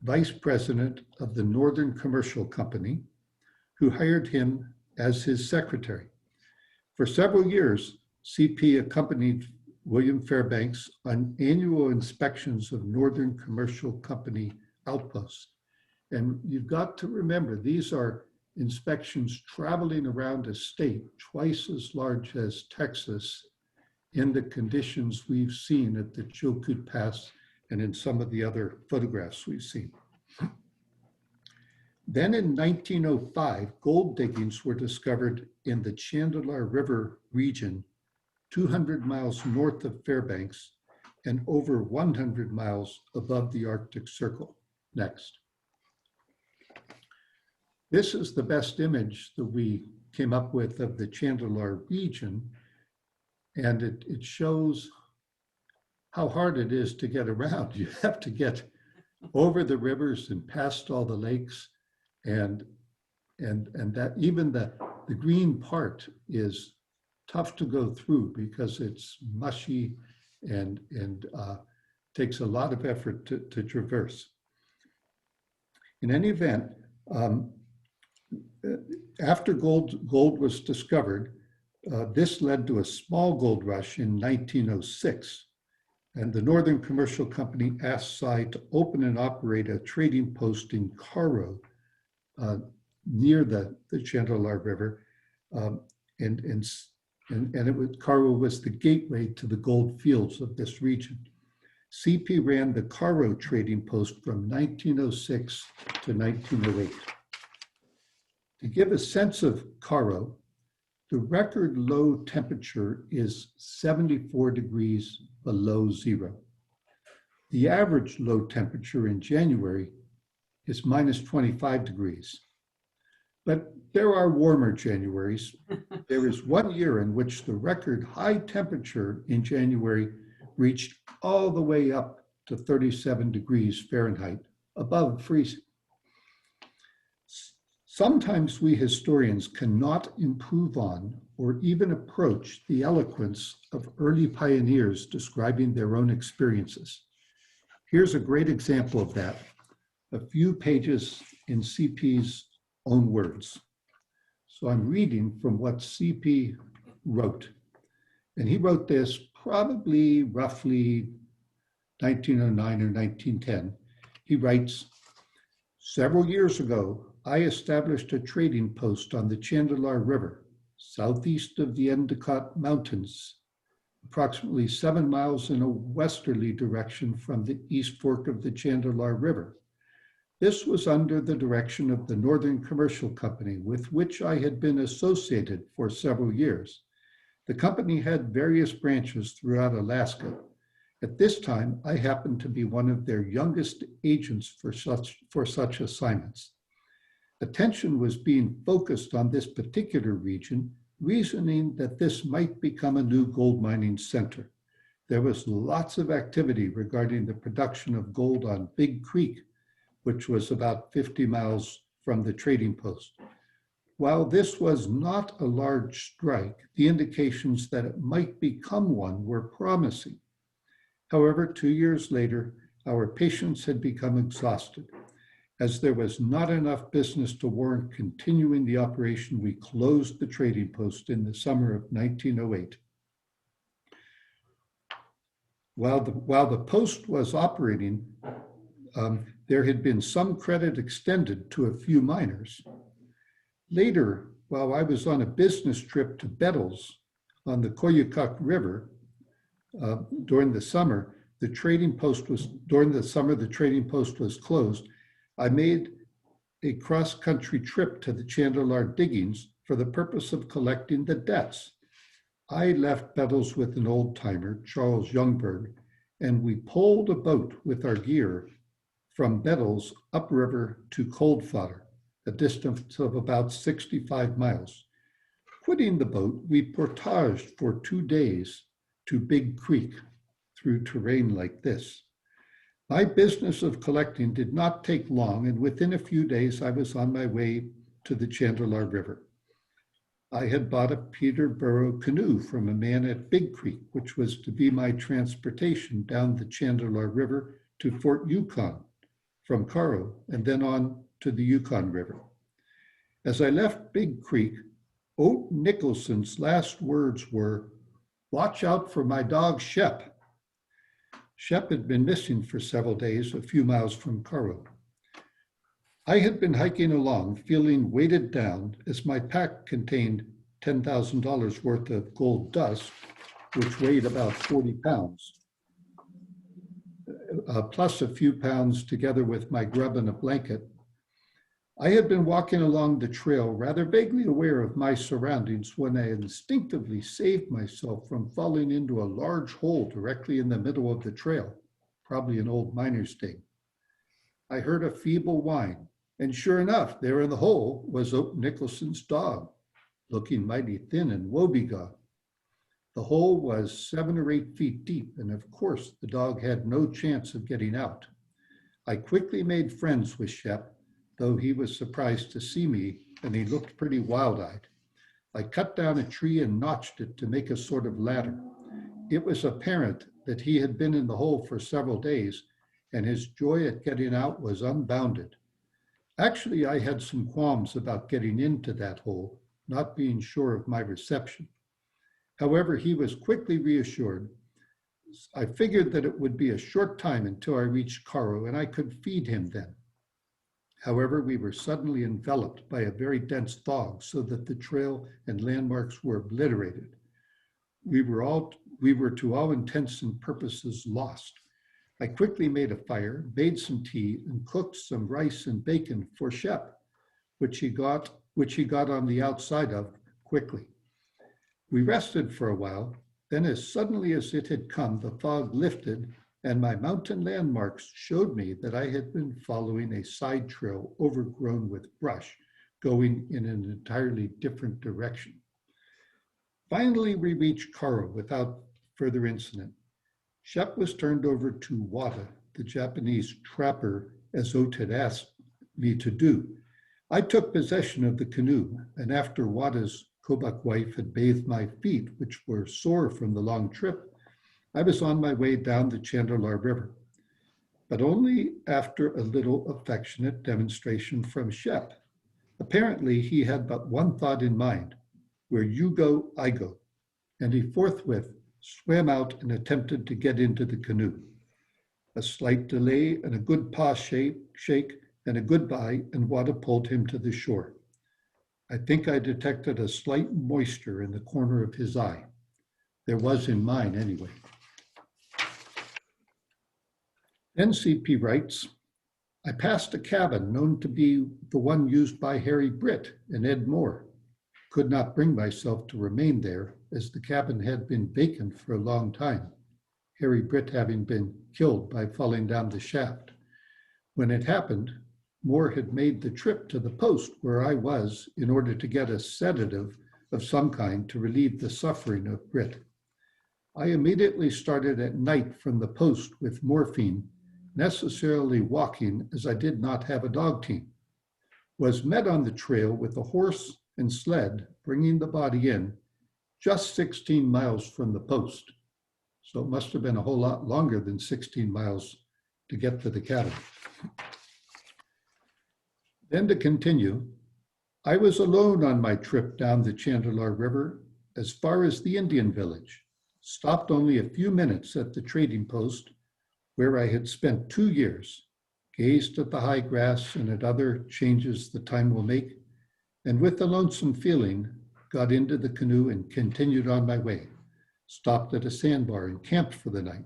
vice president of the Northern Commercial Company, who hired him as his secretary. For several years, CP accompanied William Fairbanks on annual inspections of Northern Commercial Company outposts. And you've got to remember, these are inspections traveling around a state twice as large as Texas in the conditions we've seen at the Chilkoot Pass and in some of the other photographs we've seen. Then in 1905, gold diggings were discovered in the Chandalar River region, 200 miles north of Fairbanks and over 100 miles above the Arctic Circle. Next. This is the best image that we came up with of the Chandalar region, and it shows how hard it is to get around. You have to get over the rivers and past all the lakes, and that even the green part is tough to go through because it's mushy and takes a lot of effort to traverse. In any event, after gold was discovered, this led to a small gold rush in 1906. And the Northern Commercial Company asked Cy to open and operate a trading post in Caro near the Chandalar River. Caro was the gateway to the gold fields of this region. CP ran the Caro trading post from 1906 to 1908. To give a sense of Caro, the record low temperature is 74 degrees below zero. The average low temperature in January is minus 25 degrees. But there are warmer Januaries. There is one year in which the record high temperature in January reached all the way up to 37 degrees Fahrenheit, above freezing. Sometimes we historians cannot improve on or even approach the eloquence of early pioneers describing their own experiences. Here's a great example of that, a few pages in CP's own words. So I'm reading from what CP wrote. And he wrote this probably roughly 1909 or 1910. He writes, "Several years ago, I established a trading post on the Chandalar River, southeast of the Endicott Mountains, approximately 7 miles in a westerly direction from the East Fork of the Chandalar River. This was under the direction of the Northern Commercial Company, with which I had been associated for several years. The company had various branches throughout Alaska. At this time, I happened to be one of their youngest agents for such assignments. Attention was being focused on this particular region, reasoning that this might become a new gold mining center. There was lots of activity regarding the production of gold on Big Creek, which was about 50 miles from the trading post. While this was not a large strike, the indications that it might become one were promising. However, 2 years later, our patience had become exhausted. As there was not enough business to warrant continuing the operation, we closed the trading post in the summer of 1908. While the post was operating, there had been some credit extended to a few miners. Later, while I was on a business trip to Bettles on the Koyukuk River during the summer, the trading post was closed. I made a cross-country trip to the Chandler diggings for the purpose of collecting the debts. I left Bettles with an old-timer, Charles Youngberg, and we poled a boat with our gear from Bettles upriver to Coldwater, a distance of about 65 miles. Quitting the boat, we portaged for 2 days to Big Creek through terrain like this. My business of collecting did not take long, and within a few days I was on my way to the Chandler River. I had bought a Peterborough canoe from a man at Big Creek, which was to be my transportation down the Chandler River to Fort Yukon from Caro, and then on to the Yukon River. As I left Big Creek, Oat Nicholson's last words were, "Watch out for my dog Shep." Shep had been missing for several days, a few miles from Caro. I had been hiking along, feeling weighted down as my pack contained $10,000 worth of gold dust, which weighed about 40 pounds, plus a few pounds together with my grub and a blanket. I had been walking along the trail, rather vaguely aware of my surroundings, when I instinctively saved myself from falling into a large hole directly in the middle of the trail, probably an old miner's dig. I heard a feeble whine, and sure enough, there in the hole was Oat Nicholson's dog, looking mighty thin and woebegone. The hole was 7 or 8 feet deep, and of course, the dog had no chance of getting out. I quickly made friends with Shep, though he was surprised to see me, and he looked pretty wild-eyed. I cut down a tree and notched it to make a sort of ladder. It was apparent that he had been in the hole for several days, and his joy at getting out was unbounded. Actually, I had some qualms about getting into that hole, not being sure of my reception. However, he was quickly reassured. I figured that it would be a short time until I reached Caro, and I could feed him then. However, we were suddenly enveloped by a very dense fog, so that the trail and landmarks were obliterated. We were to all intents and purposes lost. I quickly made a fire, made some tea, and cooked some rice and bacon for Shep, which he got on the outside of quickly. We rested for a while. Then, as suddenly as it had come, the fog lifted, and my mountain landmarks showed me that I had been following a side trail overgrown with brush, going in an entirely different direction. Finally, we reached Caro without further incident. Shep was turned over to Wada, the Japanese trapper, as Oat had asked me to do. I took possession of the canoe, and after Wada's Kobuk wife had bathed my feet, which were sore from the long trip, I was on my way down the Chandler River, but only after a little affectionate demonstration from Shep. Apparently, he had but one thought in mind: where you go, I go, and he forthwith swam out and attempted to get into the canoe. A slight delay and a good paw shake and a goodbye, and Wada pulled him to the shore. I think I detected a slight moisture in the corner of his eye. There was in mine anyway. NCP writes, I passed a cabin known to be the one used by Harry Britt and Ed Moore. Could not bring myself to remain there, as the cabin had been vacant for a long time, Harry Britt having been killed by falling down the shaft. When it happened, Moore had made the trip to the post where I was in order to get a sedative of some kind to relieve the suffering of Britt. I immediately started at night from the post with morphine, necessarily walking as I did not have a dog team. Was met on the trail with a horse and sled bringing the body in, just 16 miles from the post. So it must have been a whole lot longer than 16 miles to get to the cabin. Then to continue, I was alone on my trip down the Chandler River as far as the Indian village, stopped only a few minutes at the trading post where I had spent 2 years, gazed at the high grass and at other changes the time will make, and with a lonesome feeling, got into the canoe and continued on my way, stopped at a sandbar and camped for the night.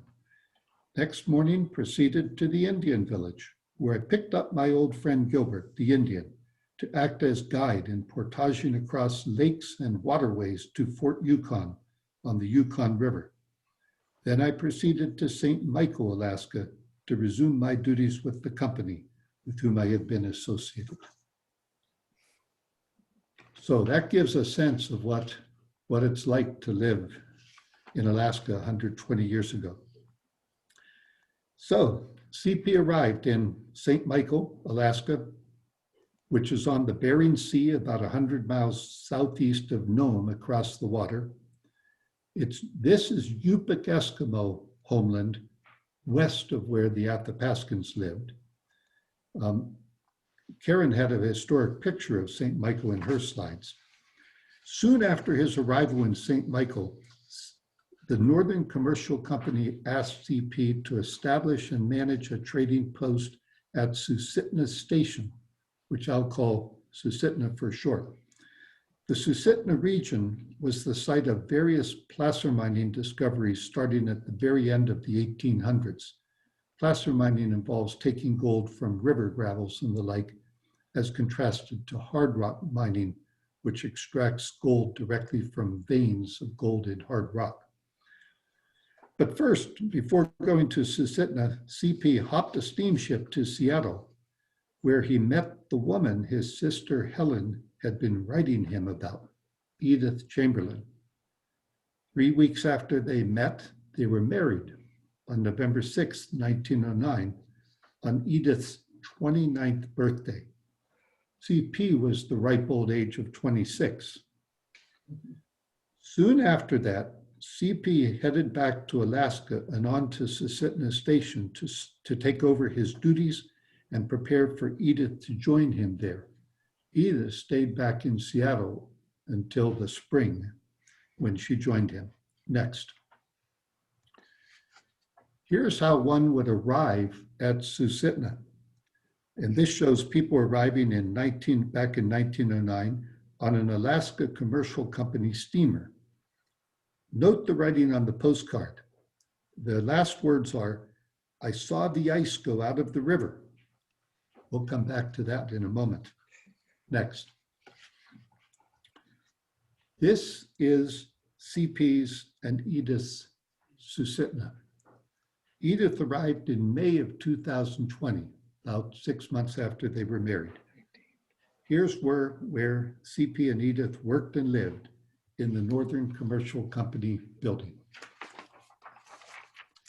Next morning, proceeded to the Indian village, where I picked up my old friend Gilbert, the Indian, to act as guide in portaging across lakes and waterways to Fort Yukon on the Yukon River. Then I proceeded to St. Michael, Alaska, to resume my duties with the company with whom I had been associated. So that gives a sense of what it's like to live in Alaska 120 years ago. So CP arrived in St. Michael, Alaska, which is on the Bering Sea, about 100 miles southeast of Nome across the water. This is Yupik Eskimo homeland, west of where the Athapaskans lived. Karen had a historic picture of St. Michael in her slides. Soon after his arrival in St. Michael, the Northern Commercial Company asked CP to establish and manage a trading post at Susitna Station, which I'll call Susitna for short. The Susitna region was the site of various placer mining discoveries starting at the very end of the 1800s. Placer mining involves taking gold from river gravels and the like, as contrasted to hard rock mining, which extracts gold directly from veins of gold in hard rock. But first, before going to Susitna, CP hopped a steamship to Seattle, where he met the woman his sister Helen had been writing him about, Edith Chamberlain. 3 weeks after they met, they were married on November 6, 1909, on Edith's 29th birthday. CP was the ripe old age of 26. Soon after that, CP headed back to Alaska and on to Susitna Station to take over his duties and prepare for Edith to join him there. Edith stayed back in Seattle until the spring when she joined him. Next. Here's how one would arrive at Susitna. And this shows people arriving back in 1909 on an Alaska Commercial Company steamer. Note the writing on the postcard. The last words are, "I saw the ice go out of the river." We'll come back to that in a moment. Next. This is CP's and Edith's Susitna. Edith arrived in May of 2020, about 6 months after they were married. Here's where CP and Edith worked and lived, in the Northern Commercial Company building.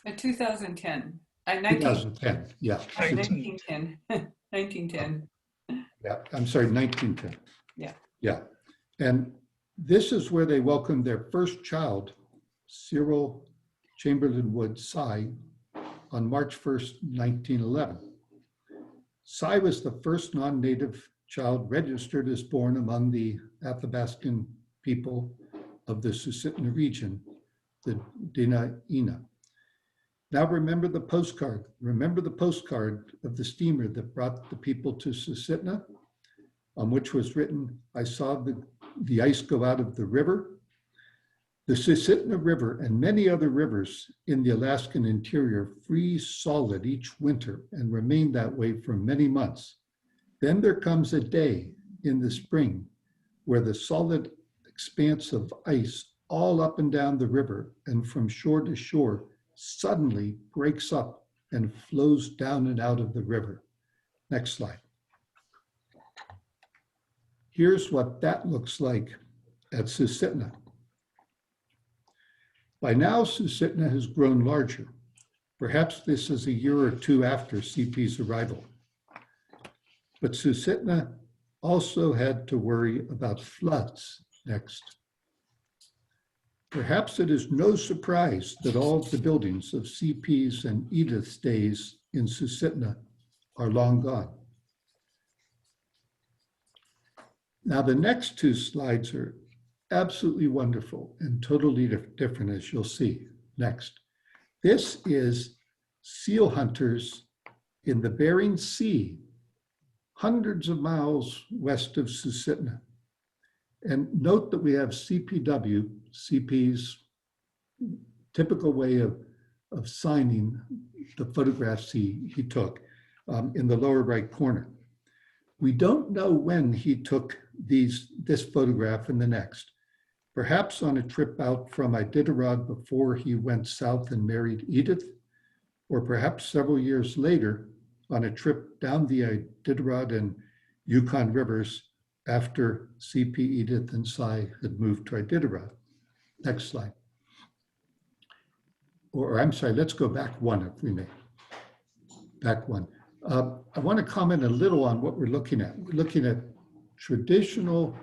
In 2010. 2010, yeah. 1910. 1910. Yeah, I'm sorry, 1910. Yeah. Yeah. And this is where they welcomed their first child, Cyril Chamberlain Wood Cy, on March 1st, 1911. Cy was the first non-native child registered as born among the Athabaskan people of the Susitna region, the Dena'ina. Now remember the postcard. Remember the postcard of the steamer that brought the people to Susitna, on which was written, "I saw the ice go out of the river." The Susitna River and many other rivers in the Alaskan interior freeze solid each winter and remain that way for many months. Then there comes a day in the spring where the solid expanse of ice all up and down the river and from shore to shore suddenly breaks up and flows down and out of the river. Next slide. Here's what that looks like at Susitna. By now, Susitna has grown larger. Perhaps this is a year or two after CP's arrival. But Susitna also had to worry about floods. Next. Perhaps it is no surprise that all of the buildings of CP's and Edith's days in Susitna are long gone. Now the next two slides are absolutely wonderful and totally different, as you'll see. Next. This is seal hunters in the Bering Sea, hundreds of miles west of Susitna. And note that we have CPW, CP's typical way of signing the photographs he took in the lower right corner. We don't know when he took this photograph and the next. Perhaps on a trip out from Iditarod before he went south and married Edith, or perhaps several years later on a trip down the Iditarod and Yukon rivers after CP, Edith, and Cy had moved to Iditarod. Next slide. Or I'm sorry, let's go back one if we may. Back one. I want to comment a little on what we're looking at. We're looking at traditional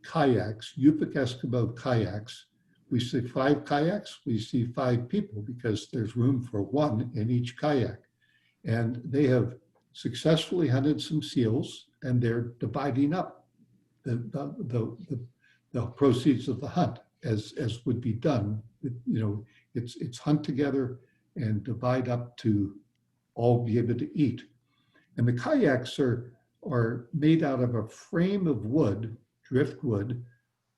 kayaks, Yupik Eskimo kayaks. We see 5 kayaks, we see 5 people because there's room for 1 in each kayak. And they have successfully hunted some seals and they're dividing up the proceeds of the hunt as would be done. You know, it's hunt together and divide up to all be able to eat. And the kayaks are made out of a frame of wood, driftwood,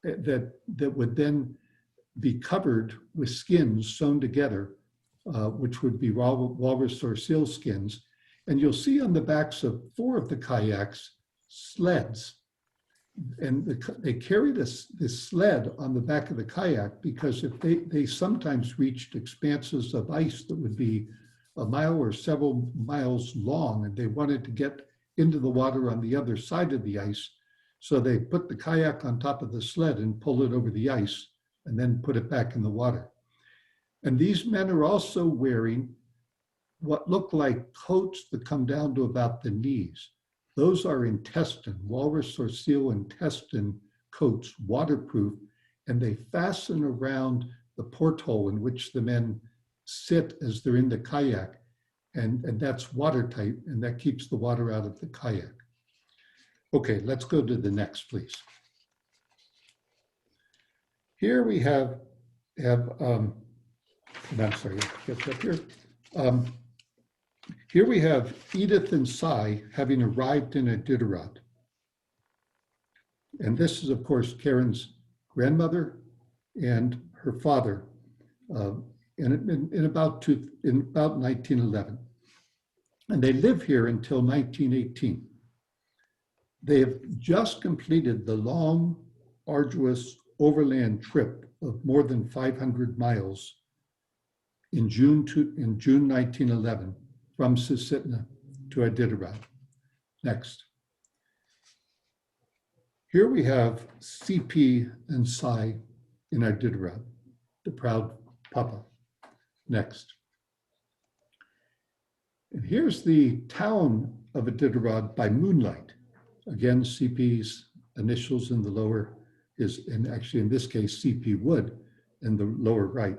that would then be covered with skins sewn together, which would be walrus or seal skins. And you'll see on the backs of 4 of the kayaks, sleds. And they carry this sled on the back of the kayak because if they sometimes reached expanses of ice that would be a mile or several miles long, and they wanted to get into the water on the other side of the ice. So they put the kayak on top of the sled and pull it over the ice and then put it back in the water. And these men are also wearing what look like coats that come down to about the knees. Those are intestine, walrus or seal intestine coats, waterproof, and they fasten around the porthole in which the men sit as they're in the kayak. And that's watertight, and that keeps the water out of the kayak. Okay, let's go to the next, please. Here we have I'm sorry, get up here. Here we have Edith and Cy having arrived in Iditarod. And this is, of course, Karen's grandmother and her father in about 1911. And they live here until 1918. They have just completed the long, arduous overland trip of more than 500 miles in June 1911 from Susitna to Iditarod. Next. Here we have CP and Cy in Iditarod, the proud papa. Next. And here's the town of Iditarod by moonlight. Again, CP's initials in the lower and actually in this case, CP Wood in the lower right.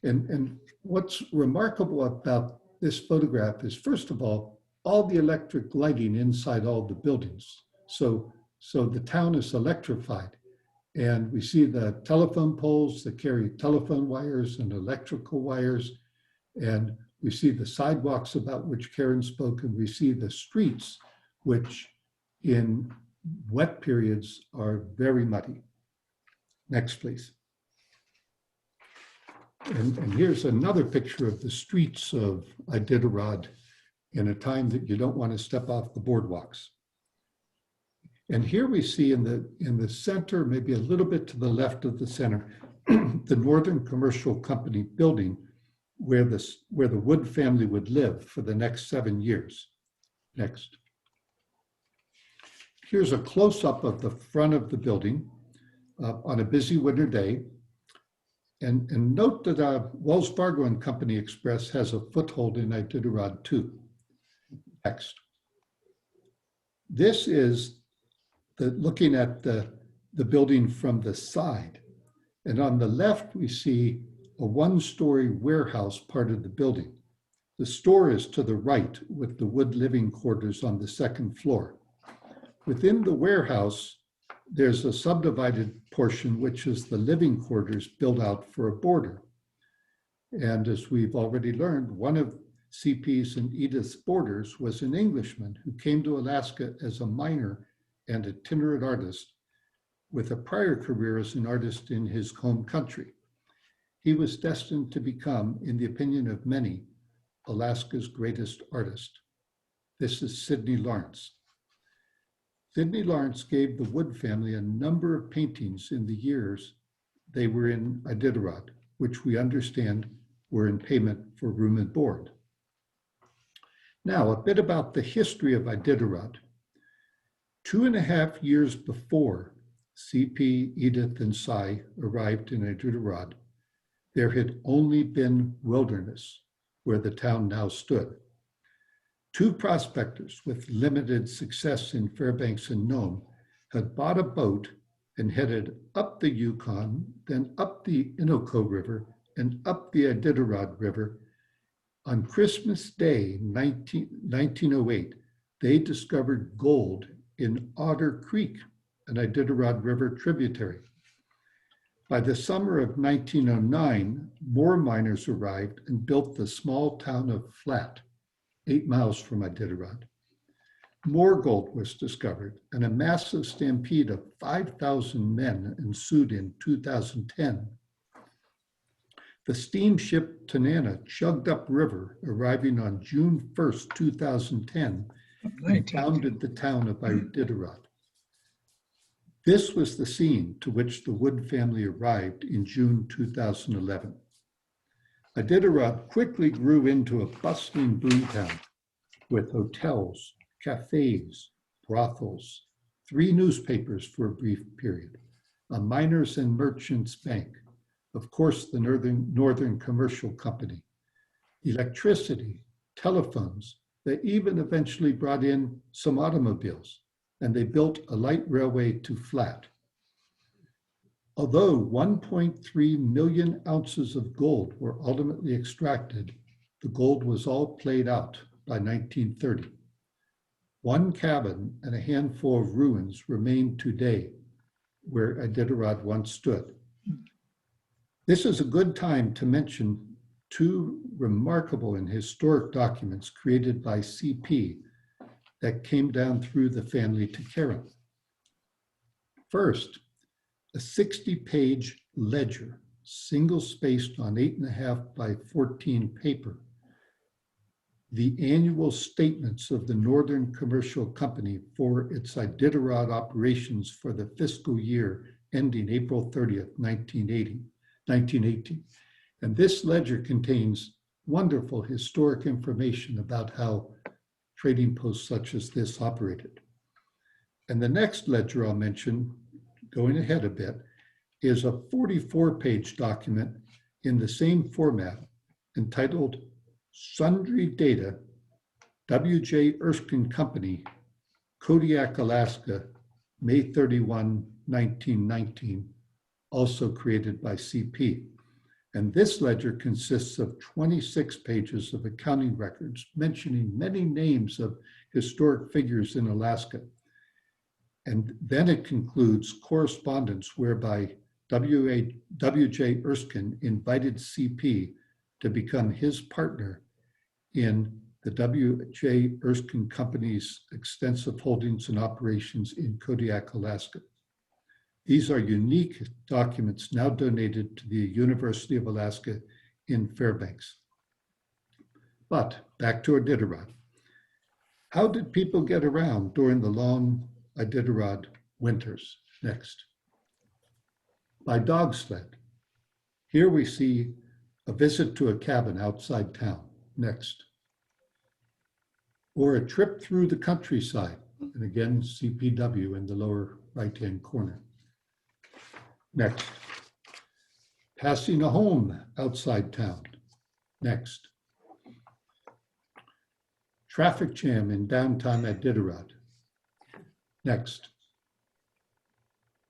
And what's remarkable about this photograph is, first of all the electric lighting inside all the buildings. So the town is electrified. And we see the telephone poles that carry telephone wires and electrical wires. And we see the sidewalks about which Karen spoke, and we see the streets, which in wet periods are very muddy. Next, please. And here's another picture of the streets of Iditarod in a time that you don't want to step off the boardwalks. And here we see in the center, maybe a little bit to the left of the center, the Northern Commercial Company building where the Wood family would live for the next 7 years. Next. Here's a close-up of the front of the building on a busy winter day. And note that Wells Fargo and Company Express has a foothold in Iditarod too. Next. This is looking at the building from the side. And on the left, we see a 1-story warehouse part of the building. The store is to the right with the wood living quarters on the 2nd floor. Within the warehouse there's a subdivided portion, which is the living quarters built out for a boarder. And as we've already learned, one of CP's and Edith's boarders was an Englishman who came to Alaska as a miner and itinerant artist with a prior career as an artist in his home country. He was destined to become, in the opinion of many, Alaska's greatest artist. This is Sidney Lawrence. Sidney Lawrence gave the Wood family a number of paintings in the years they were in Iditarod, which we understand were in payment for room and board. Now, a bit about the history of Iditarod. 2.5 years before CP, Edith, and Cy arrived in Iditarod, there had only been wilderness where the town now stood. 2 prospectors with limited success in Fairbanks and Nome had bought a boat and headed up the Yukon, then up the Innoko River and up the Iditarod River. On Christmas Day, 1908, they discovered gold in Otter Creek, an Iditarod River tributary. By the summer of 1909, more miners arrived and built the small town of Flat, 8 miles from Iditarod. More gold was discovered, and a massive stampede of 5,000 men ensued in 2010. The steamship Tanana chugged upriver, arriving on June 1st, 2010, and founded the town of Iditarod. This was the scene to which the Wood family arrived in June 2011. Iditarod quickly grew into a bustling boomtown with hotels, cafes, brothels, 3 newspapers for a brief period, a miners' and merchants' bank, of course the Northern Commercial Company, electricity, telephones. They even eventually brought in some automobiles, and they built a light railway to Flat. Although 1.3 million ounces of gold were ultimately extracted, the gold was all played out by 1930. 1 cabin and a handful of ruins remain today where Iditarod once stood. This is a good time to mention 2 remarkable and historic documents created by CP that came down through the family to Karen. First, a 60-page ledger, single-spaced on 8.5 by 14 paper, the annual statements of the Northern Commercial Company for its Iditarod operations for the fiscal year ending April 30th, 1918. And this ledger contains wonderful historic information about how trading posts such as this operated. And the next ledger I'll mention, going ahead a bit, is a 44-page document in the same format entitled Sundry Data, W.J. Erskine Company, Kodiak, Alaska, May 31, 1919, also created by CP. And this ledger consists of 26 pages of accounting records mentioning many names of historic figures in Alaska. And then it concludes correspondence whereby W.J. Erskine invited CP to become his partner in the W.J. Erskine Company's extensive holdings and operations in Kodiak, Alaska. These are unique documents now donated to the University of Alaska in Fairbanks. But back to Iditarod. How did people get around during the long Iditarod winters? Next. By dog sled. Here we see a visit to a cabin outside town. Next. Or a trip through the countryside. And again, CPW in the lower right-hand corner. Next. Passing a home outside town. Next. Traffic jam in downtown Iditarod. Next.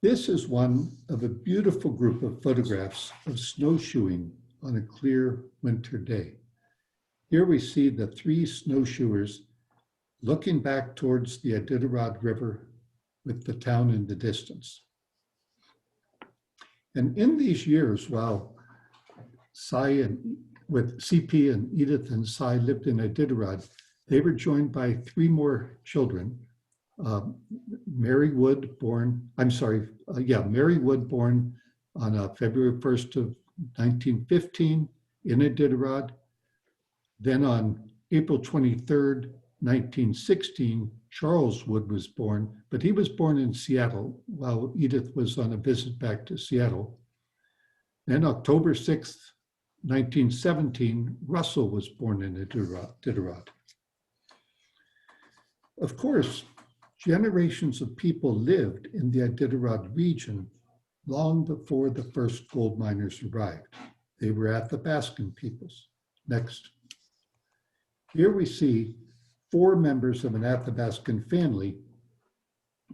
This is one of a beautiful group of photographs of snowshoeing on a clear winter day. Here we see the 3 snowshoers looking back towards the Iditarod River with the town in the distance. And in these years, while with CP and Edith and Cy lived in Iditarod, they were joined by 3 more children. Mary Wood, born on February 1st of 1915 in Iditarod. Then on April 23rd, 1916, Charles Wood was born, but he was born in Seattle while Edith was on a visit back to Seattle. Then October 6th, 1917, Russell was born in Iditarod. Of course, generations of people lived in the Iditarod region long before the first gold miners arrived. They were Athabascan peoples. Next. Here we see 4 members of an Athabascan family.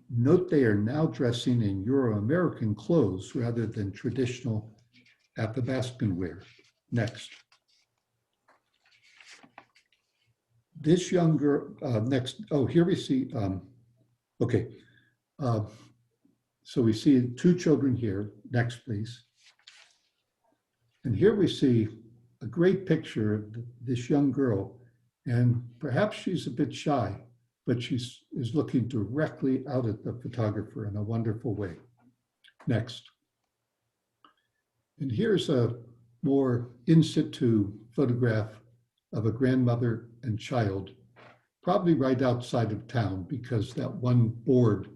Note they are now dressing in Euro-American clothes rather than traditional Athabascan wear. Next. This young girl, here we see, so we see 2 children here. Next, please. And here we see a great picture of this young girl, and perhaps she's a bit shy, but she is looking directly out at the photographer in a wonderful way. Next. And here's a more in situ photograph of a grandmother and child, probably right outside of town, because that one board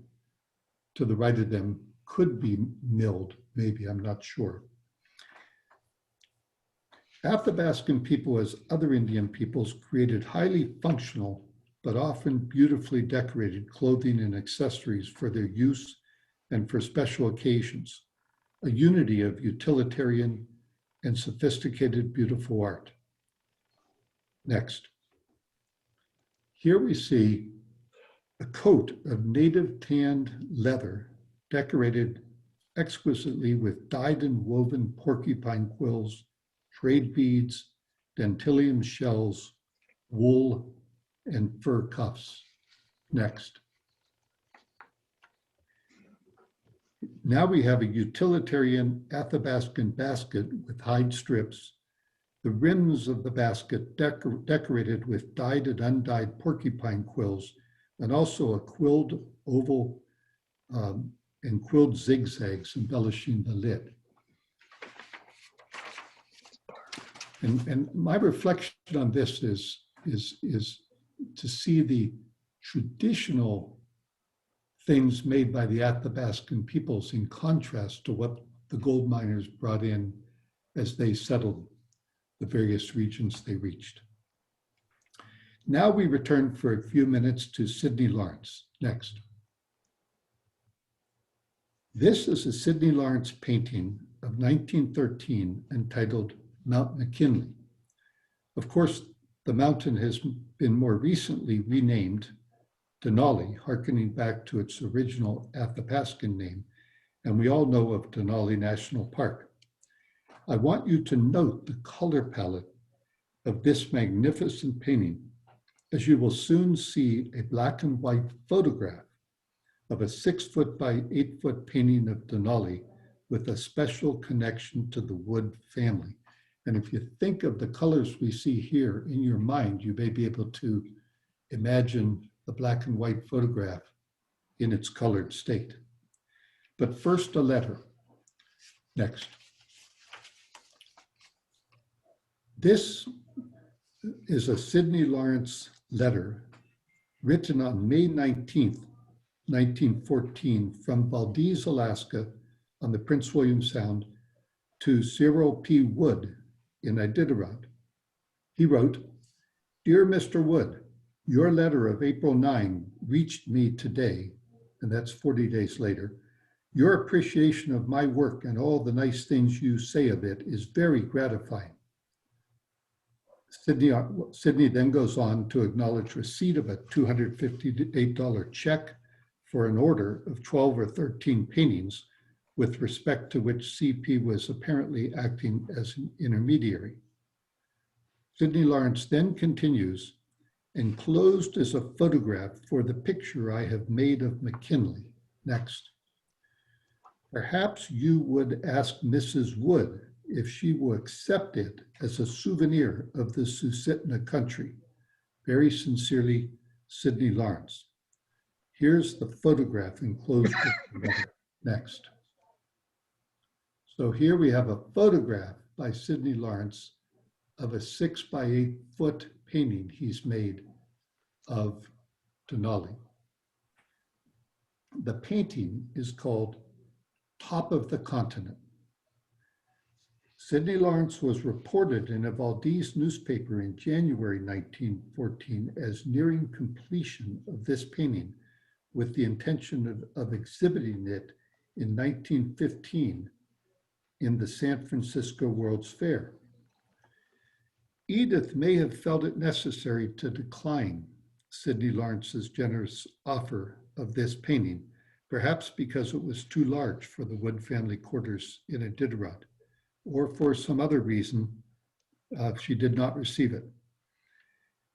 to the right of them could be milled, maybe, I'm not sure. Athabascan people, as other Indian peoples, created highly functional, but often beautifully decorated clothing and accessories for their use and for special occasions, a unity of utilitarian and sophisticated, beautiful art. Next. Here we see a coat of native tanned leather decorated exquisitely with dyed and woven porcupine quills, trade beads, dentilium shells, wool, and fur cuffs. Next. Now we have a utilitarian Athabascan basket with hide strips, the rims of the basket decorated with dyed and undyed porcupine quills, and also a quilled oval and quilled zigzags embellishing the lid. And my reflection on this is to see the traditional things made by the Athabascan peoples in contrast to what the gold miners brought in as they settled the various regions they reached. Now we return for a few minutes to Sidney Lawrence. Next. This is a Sidney Lawrence painting of 1913 entitled Mount McKinley. Of course, the mountain has been more recently renamed Denali, hearkening back to its original Athabascan name, and we all know of Denali National Park. I want you to note the color palette of this magnificent painting, as you will soon see a black and white photograph of a 6-foot by 8-foot painting of Denali with a special connection to the Wood family. And if you think of the colors we see here in your mind, you may be able to imagine the black and white photograph in its colored state. But first, a letter. Next. This is a Sidney Lawrence letter written on May 19th, 1914 from Valdez, Alaska on the Prince William Sound to Cyril P. Wood in Iditarod. He wrote, "Dear Mr. Wood, your letter of April 9 reached me today," and that's 40 days later. "Your appreciation of my work and all the nice things you say of it is very gratifying." Sidney then goes on to acknowledge receipt of a $258 check for an order of 12 or 13 paintings, with respect to which CP was apparently acting as an intermediary. Sidney Lawrence then continues, "Enclosed is a photograph for the picture I have made of McKinley. Next. Perhaps you would ask Mrs. Wood if she will accept it as a souvenir of the Susitna country. Very sincerely, Sidney Lawrence. Here's the photograph enclosed with the letter. Next. So here we have a photograph by Sidney Lawrence of a 6-by-8-foot painting he's made of Denali. The painting is called Top of the Continent. Sidney Lawrence was reported in a Valdez newspaper in January 1914 as nearing completion of this painting with the intention of exhibiting it in 1915 in the San Francisco World's Fair. Edith may have felt it necessary to decline Sidney Lawrence's generous offer of this painting, perhaps because it was too large for the Wood family quarters in Iditarod, or for some other reason, she did not receive it.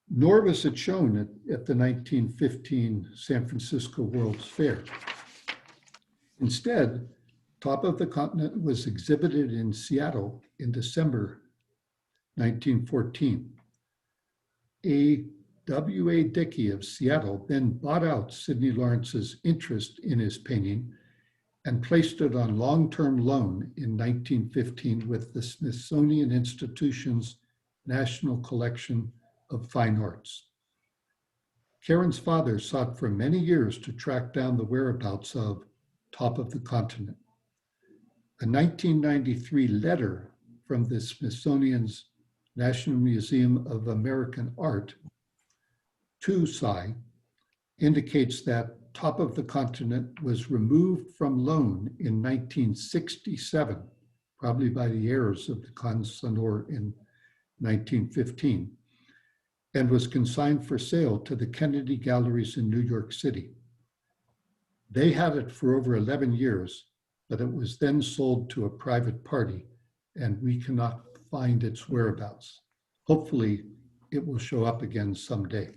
Nor was it shown at the 1915 San Francisco World's Fair. Instead, Top of the Continent was exhibited in Seattle in December 1914. A W.A. Dickey of Seattle then bought out Sidney Lawrence's interest in his painting and placed it on long-term loan in 1915 with the Smithsonian Institution's National Collection of Fine Arts. Karen's father sought for many years to track down the whereabouts of Top of the Continent. A 1993 letter from the Smithsonian's National Museum of American Art to Cy indicates that Top of the Continent was removed from loan in 1967, probably by the heirs of the consignor in 1915, and was consigned for sale to the Kennedy Galleries in New York City. They had it for over 11 years, but it was then sold to a private party, and we cannot find its whereabouts. Hopefully, it will show up again someday.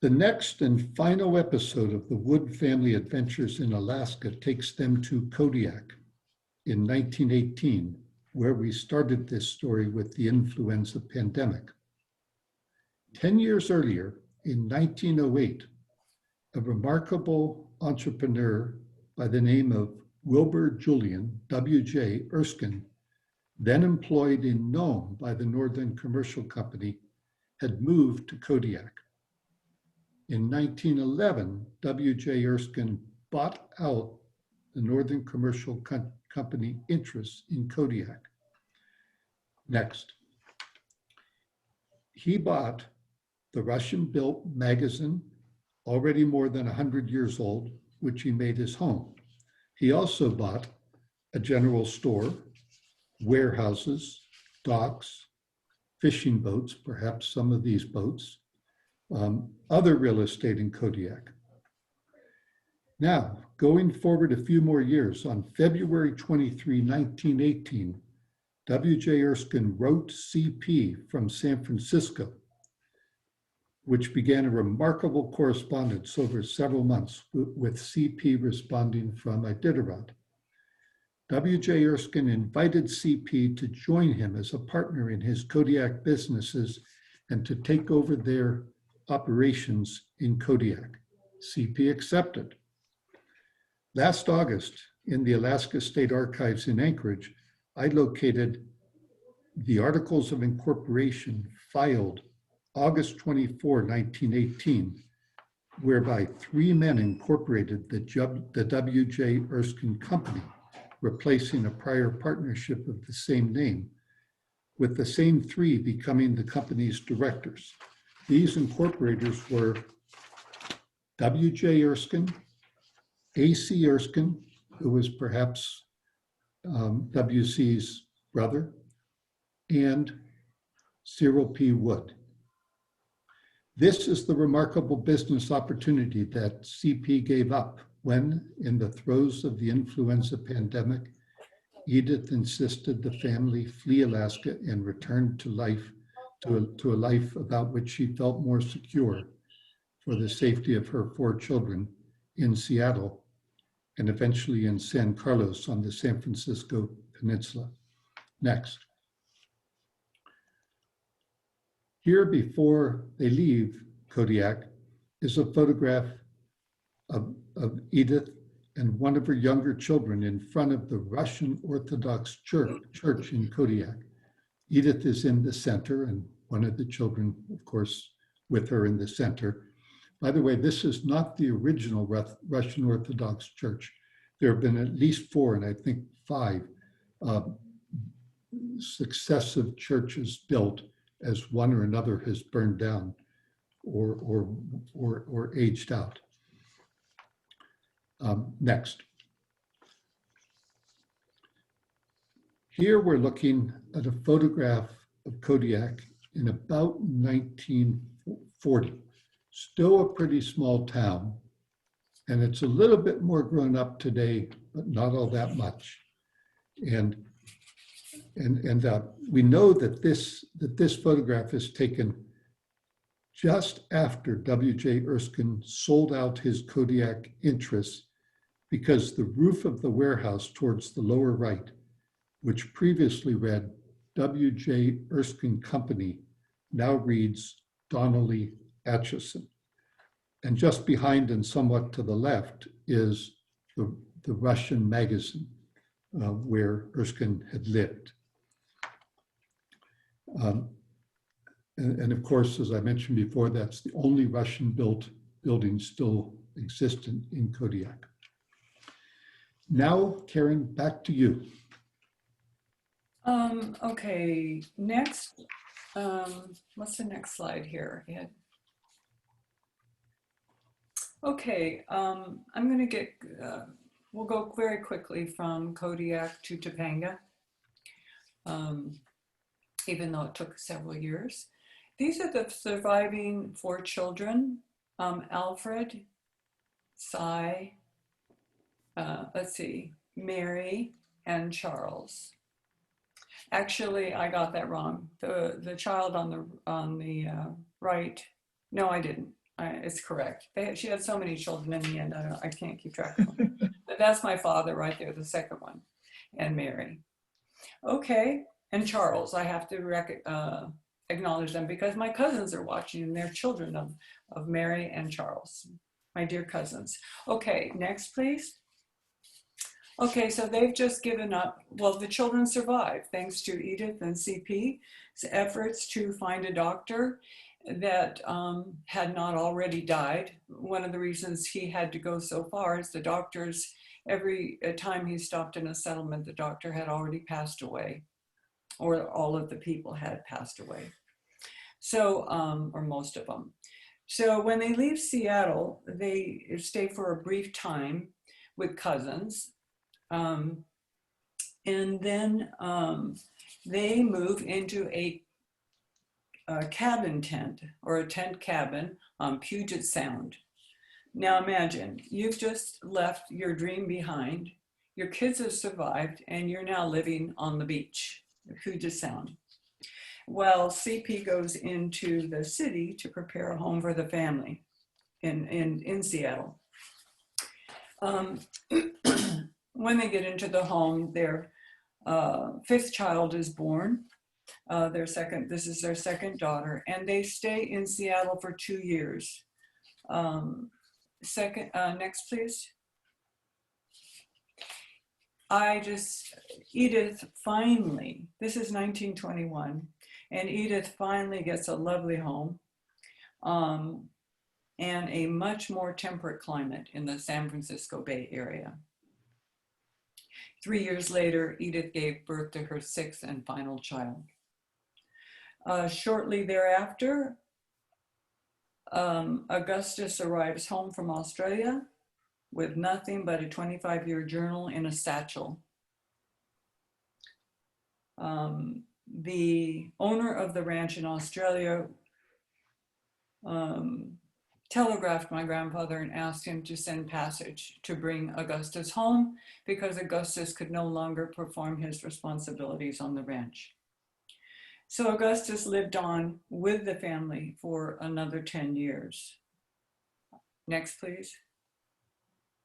The next and final episode of the Wood family adventures in Alaska takes them to Kodiak in 1918, where we started this story with the influenza pandemic. 10 years earlier, in 1908, a remarkable entrepreneur by the name of Wilbur Julian, W.J. Erskine, then employed in Nome by the Northern Commercial Company, had moved to Kodiak. In 1911, W.J. Erskine bought out the Northern Commercial Company interests in Kodiak. Next, he bought the Russian-built magazine, already more than 100 years old, which he made his home. He also bought a general store, warehouses, docks, fishing boats, perhaps some of these boats, other real estate in Kodiak. Now, going forward a few more years, on February 23, 1918, W.J. Erskine wrote CP from San Francisco, which began a remarkable correspondence over several months with CP responding from Iditarod. W.J. Erskine invited CP to join him as a partner in his Kodiak businesses and to take over their operations in Kodiak. CP accepted. Last August, in the Alaska State Archives in Anchorage, I located the Articles of Incorporation filed August 24, 1918, whereby 3 men incorporated the W.J. Erskine Company, replacing a prior partnership of the same name, with the same 3 becoming the company's directors. These incorporators were W.J. Erskine, A.C. Erskine, who was perhaps W.C.'s brother, and Cyril P. Wood. This is the remarkable business opportunity that CP gave up when, in the throes of the influenza pandemic, Edith insisted the family flee Alaska and return to life, to a life about which she felt more secure for the safety of her 4 children in Seattle and eventually in San Carlos on the San Francisco Peninsula. Next. Here before they leave Kodiak is a photograph of Edith and one of her younger children in front of the Russian Orthodox church in Kodiak. Edith is in the center and one of the children, of course, with her in the center. By the way, this is not the original Russian Orthodox church. There have been at least 4, and I think 5 successive churches built as one or another has burned down or aged out. Next. Here we're looking at a photograph of Kodiak in about 1940. Still a pretty small town, and it's a little bit more grown up today, but not all that much. And we know that this photograph is taken just after W.J. Erskine sold out his Kodiak interests, because the roof of the warehouse towards the lower right, which previously read W.J. Erskine Company, now reads Donnelly Atchison. And just behind and somewhat to the left is the Russian magazine where Erskine had lived. And of course, as I mentioned before, that's the only Russian-built building still existent in Kodiak. Now, Karen, back to you. Okay, next, what's the next slide here, Ed? Okay, I'm gonna get, we'll go very quickly from Kodiak to Topanga, even though it took several years. These are the surviving 4 children, Alfred, Cy, let's see, Mary, and Charles. Actually, I got that wrong. The child on the right, no, I didn't. It's correct. She had so many children in the end, I can't keep track of them. But that's my father right there, the second one, and Mary. Okay, and Charles, I have to acknowledge them because my cousins are watching and they're children of Mary and Charles, my dear cousins. Okay, next please. Okay, so they've just given up. Well, the children survived thanks to Edith and CP's efforts to find a doctor that had not already died. One of the reasons he had to go so far is the doctors, every time he stopped in a settlement, the doctor had already passed away, or all of the people had passed away. So, or most of them. So when they leave Seattle, they stay for a brief time with cousins. And then they move into a cabin tent, or a tent cabin on Puget Sound. Now imagine, you've just left your dream behind, your kids have survived, and you're now living on the beach, Puget Sound. Well, CP goes into the city to prepare a home for the family in Seattle. When they get into the home, their 5th child is born. This is their 2nd daughter, and they stay in Seattle for 2 years. Next, please. Edith finally, this is 1921, and Edith finally gets a lovely home and a much more temperate climate in the San Francisco Bay Area. 3 years later, Edith gave birth to her 6th and final child. Shortly thereafter, Augustus arrives home from Australia with nothing but a 25-year journal in a satchel. The owner of the ranch in Australia telegraphed my grandfather and asked him to send passage to bring Augustus home because Augustus could no longer perform his responsibilities on the ranch. So Augustus lived on with the family for another 10 years. Next, please.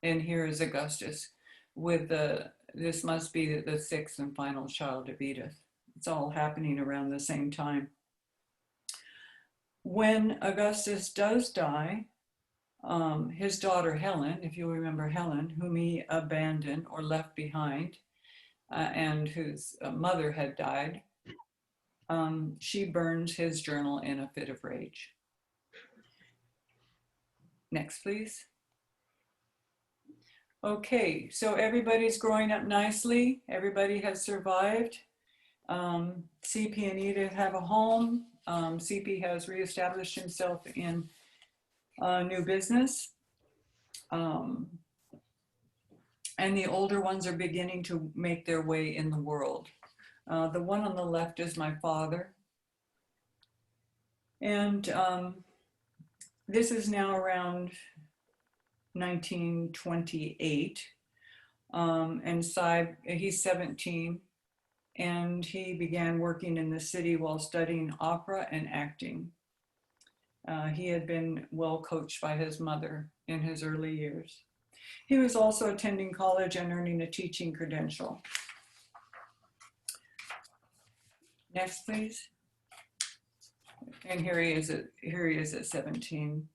And here is Augustus with this must be the sixth and final child of Edith. It's all happening around the same time. When Augustus does die, his daughter Helen, if you remember Helen, whom he abandoned or left behind, and whose mother had died, she burns his journal in a fit of rage. Next, please. Okay, so everybody's growing up nicely. Everybody has survived. CP and Edith have a home. CP has reestablished himself in new business. And the older ones are beginning to make their way in the world. The one on the left is my father. And this is now around 1928. And he's 17. And he began working in the city while studying opera and acting. He had been well coached by his mother in his early years. He was also attending college and earning a teaching credential. Next, please. And here he is at 17.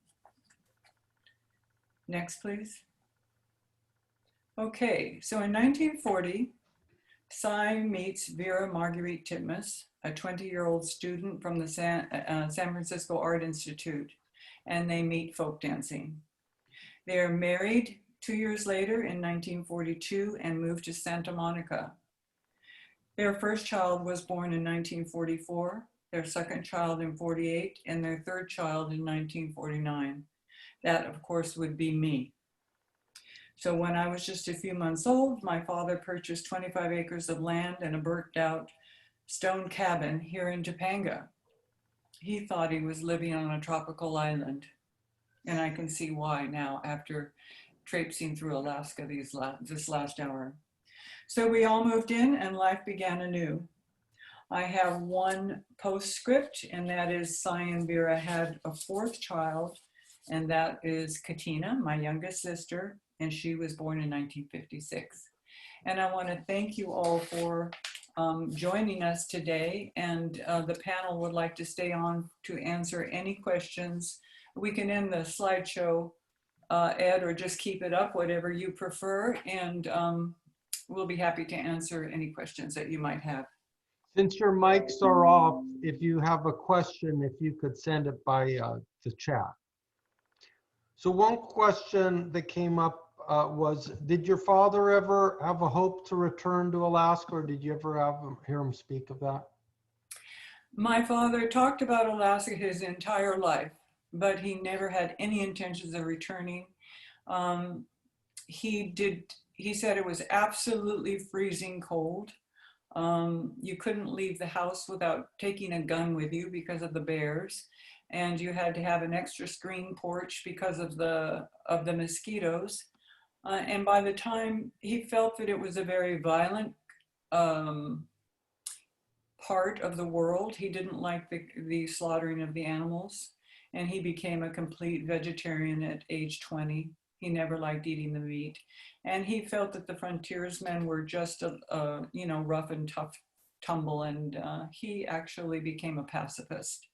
Next, please. Okay, so in 1940, Cy meets Vera Marguerite Titmus, a 20-year-old student from the San Francisco Art Institute, and they meet folk dancing. They are married 2 years later in 1942 and moved to Santa Monica. Their first child was born in 1944, their second child in 48, and their third child in 1949. That, of course, would be me. So when I was just a few months old, my father purchased 25 acres of land and a burnt out stone cabin here in Topanga. He thought he was living on a tropical island. And I can see why now after traipsing through Alaska this last hour. So we all moved in and life began anew. I have one postscript, and that is Cy and Vera had a fourth child, and that is Katina, my youngest sister, and she was born in 1956. And I want to thank you all for joining us today, and the panel would like to stay on to answer any questions. We can end the slideshow, Ed, or just keep it up, whatever you prefer, and we'll be happy to answer any questions that you might have. Since your mics are off, if you have a question, if you could send it by the chat. So one question that came up was, did your father ever have a hope to return to Alaska, or did you ever hear him speak of that? My father talked about Alaska his entire life, but he never had any intentions of returning. He said it was absolutely freezing cold. You couldn't leave the house without taking a gun with you because of the bears, and you had to have an extra screen porch because of the mosquitoes. And by the time he felt that it was a very violent part of the world, he didn't like the slaughtering of the animals, and he became a complete vegetarian at age 20. He never liked eating the meat, and he felt that the frontiersmen were just rough and tough tumble, and he actually became a pacifist.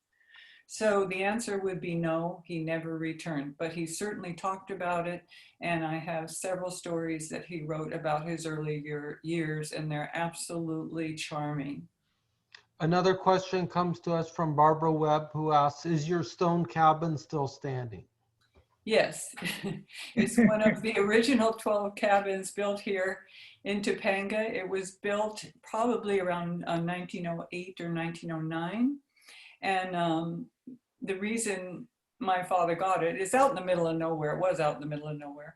So the answer would be no, he never returned, but he certainly talked about it, and I have several stories that he wrote about his early years, and they're absolutely charming. Another question comes to us from Barbara Webb, who asks, is your stone cabin still standing? Yes, it's one of the original 12 cabins built here in Topanga. It was built probably around 1908 or 1909. And the reason my father got it is out in the middle of nowhere. It was out in the middle of nowhere.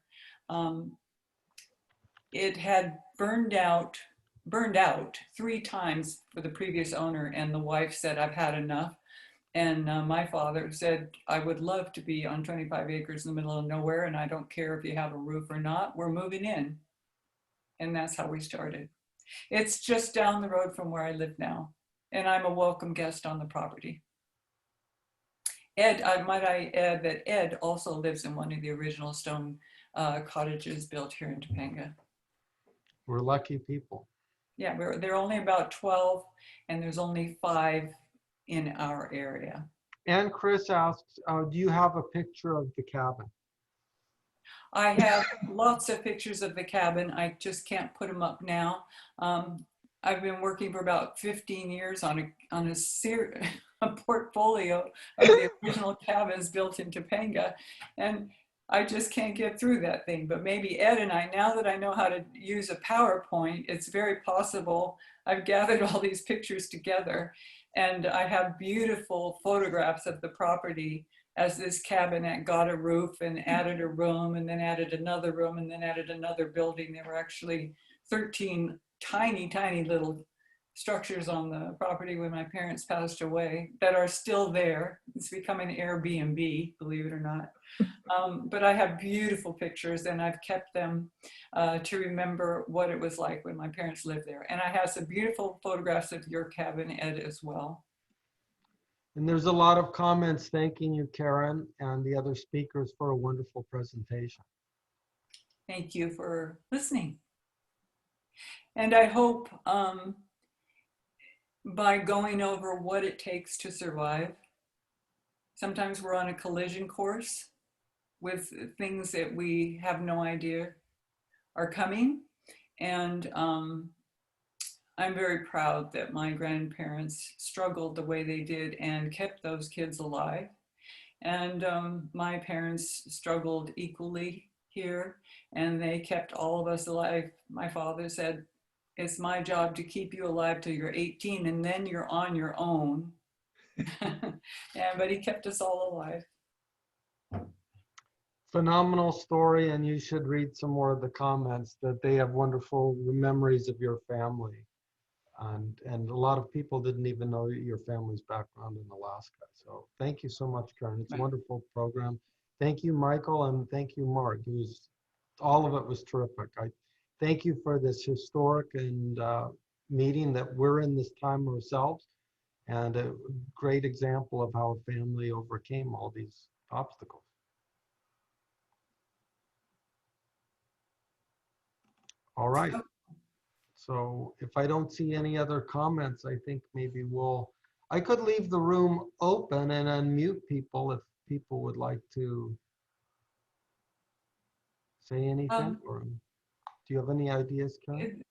It had burned out 3 times for the previous owner, and the wife said, I've had enough. And my father said, I would love to be on 25 acres in the middle of nowhere, and I don't care if you have a roof or not, we're moving in. And that's how we started. It's just down the road from where I live now, and I'm a welcome guest on the property. Ed, might I add that Ed also lives in one of the original stone cottages built here in Topanga. We're lucky people. Yeah, they're only about 12, and there's only 5 in our area. And Chris asks, do you have a picture of the cabin? I have lots of pictures of the cabin. I just can't put them up now. I've been working for about 15 years on a portfolio of the original cabins built in Topanga, and I just can't get through that thing. But maybe Ed and I, now that I know how to use a PowerPoint, it's very possible. I've gathered all these pictures together, and I have beautiful photographs of the property as this cabinette got a roof and added a room and then added another room and then added another building. There were actually 13 tiny, tiny little structures on the property when my parents passed away that are still there. It's become an Airbnb, believe it or not. But I have beautiful pictures, and I've kept them to remember what it was like when my parents lived there. And I have some beautiful photographs of your cabin, Ed, as well. And there's a lot of comments thanking you, Karen, and the other speakers for a wonderful presentation. Thank you for listening. And I hope by going over what it takes to survive, sometimes we're on a collision course with things that we have no idea are coming. And I'm very proud that my grandparents struggled the way they did and kept those kids alive. And my parents struggled equally here, and they kept all of us alive. My father said, it's my job to keep you alive till you're 18, and then you're on your own. But he kept us all alive. Phenomenal story, and you should read some more of the comments, that they have wonderful memories of your family. And a lot of people didn't even know your family's background in Alaska. So thank you so much, Karen. It's a wonderful program. Thank you, Michael, and thank you, Mark. All of it was terrific. I thank you for this historic and meeting that we're in this time ourselves, and a great example of how a family overcame all these obstacles. All right. So if I don't see any other comments, I think maybe I could leave the room open and unmute people if people would like to say anything. Or do you have any ideas, Karen?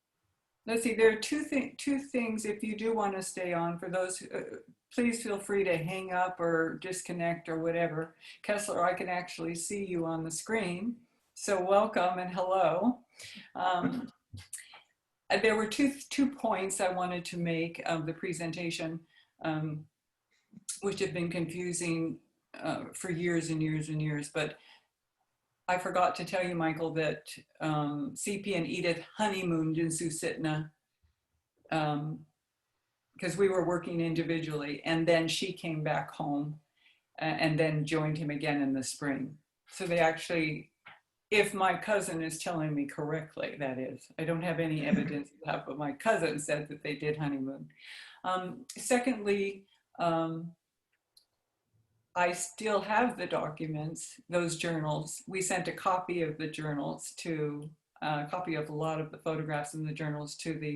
Let's see, there are two things if you do want to stay on. For those, please feel free to hang up or disconnect or whatever. Kessler, I can actually see you on the screen. So welcome and hello. There were two points I wanted to make of the presentation, which have been confusing for years and years and years. But I forgot to tell you, Michael, that CP and Edith honeymooned in Susitna because we were working individually, and then she came back home and then joined him again in the spring. So they actually, if my cousin is telling me correctly, that is, I don't have any evidence of that, but my cousin said that they did honeymoon. Secondly, I still have the documents, those journals. We sent a copy of the journals a copy of a lot of the photographs in the journals to the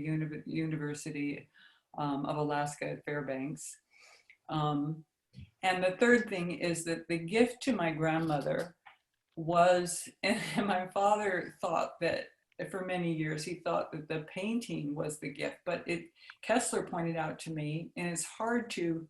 University of Alaska at Fairbanks. And the third thing is that the gift to my grandmother was, and my father thought that for many years, he thought that the painting was the gift, but Kessler pointed out to me, and it's hard to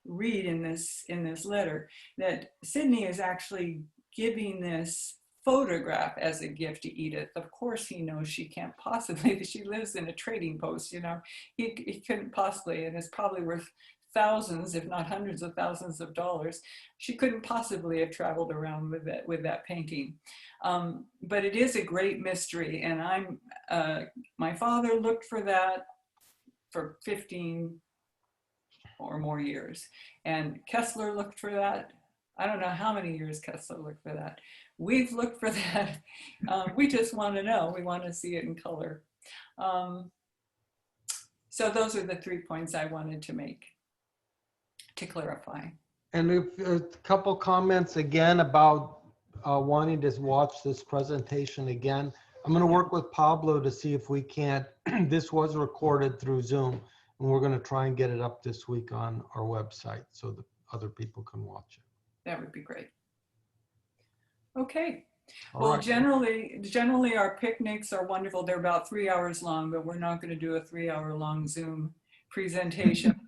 read in this letter, that Sydney is actually giving this photograph as a gift to Edith. Of course, he knows she can't possibly, she lives in a trading post, you know, he couldn't possibly, and it's probably worth thousands, if not hundreds of thousands of dollars. She couldn't possibly have traveled around with that painting. But it is a great mystery, and my father looked for that for 15 or more years, and Kessler looked for that. I don't know how many years Kessler looked for that. We've looked for that. We just want to know. We want to see it in color. So those are the 3 points I wanted to make, to clarify. And if a couple comments again about wanting to watch this presentation again. I'm going to work with Pablo to see if we can't. This was recorded through Zoom, and we're going to try and get it up this week on our website so that other people can watch it. That would be great. Okay. All Well, right. generally our picnics are wonderful. They're about 3 hours long, but we're not going to do a 3-hour-long Zoom presentation.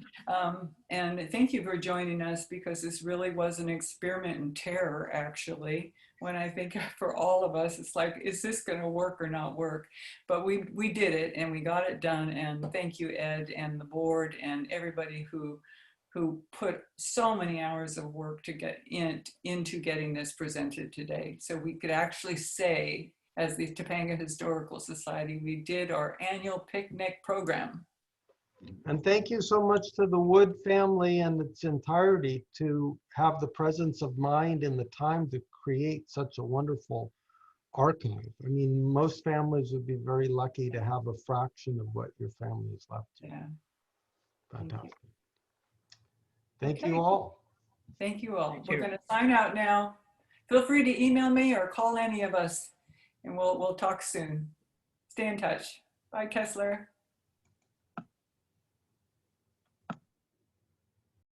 And thank you for joining us, because this really was an experiment in terror, actually. When I think for all of us, it's like, is this going to work or not work? But we did it, and we got it done. And thank you, Ed, and the board, and everybody who put so many hours of work to get into getting this presented today. So we could actually say, as the Topanga Historical Society, we did our annual picnic program. And thank you so much to the Wood family and its entirety to have the presence of mind and the time to create such a wonderful archive. I mean, most families would be very lucky to have a fraction of what your family has left you. Yeah. Fantastic. Thank Okay. you all. Thank you all. Thank We're you. going to sign out now. Feel free to email me or call any of us, and we'll talk soon. Stay in touch. Bye, Kessler.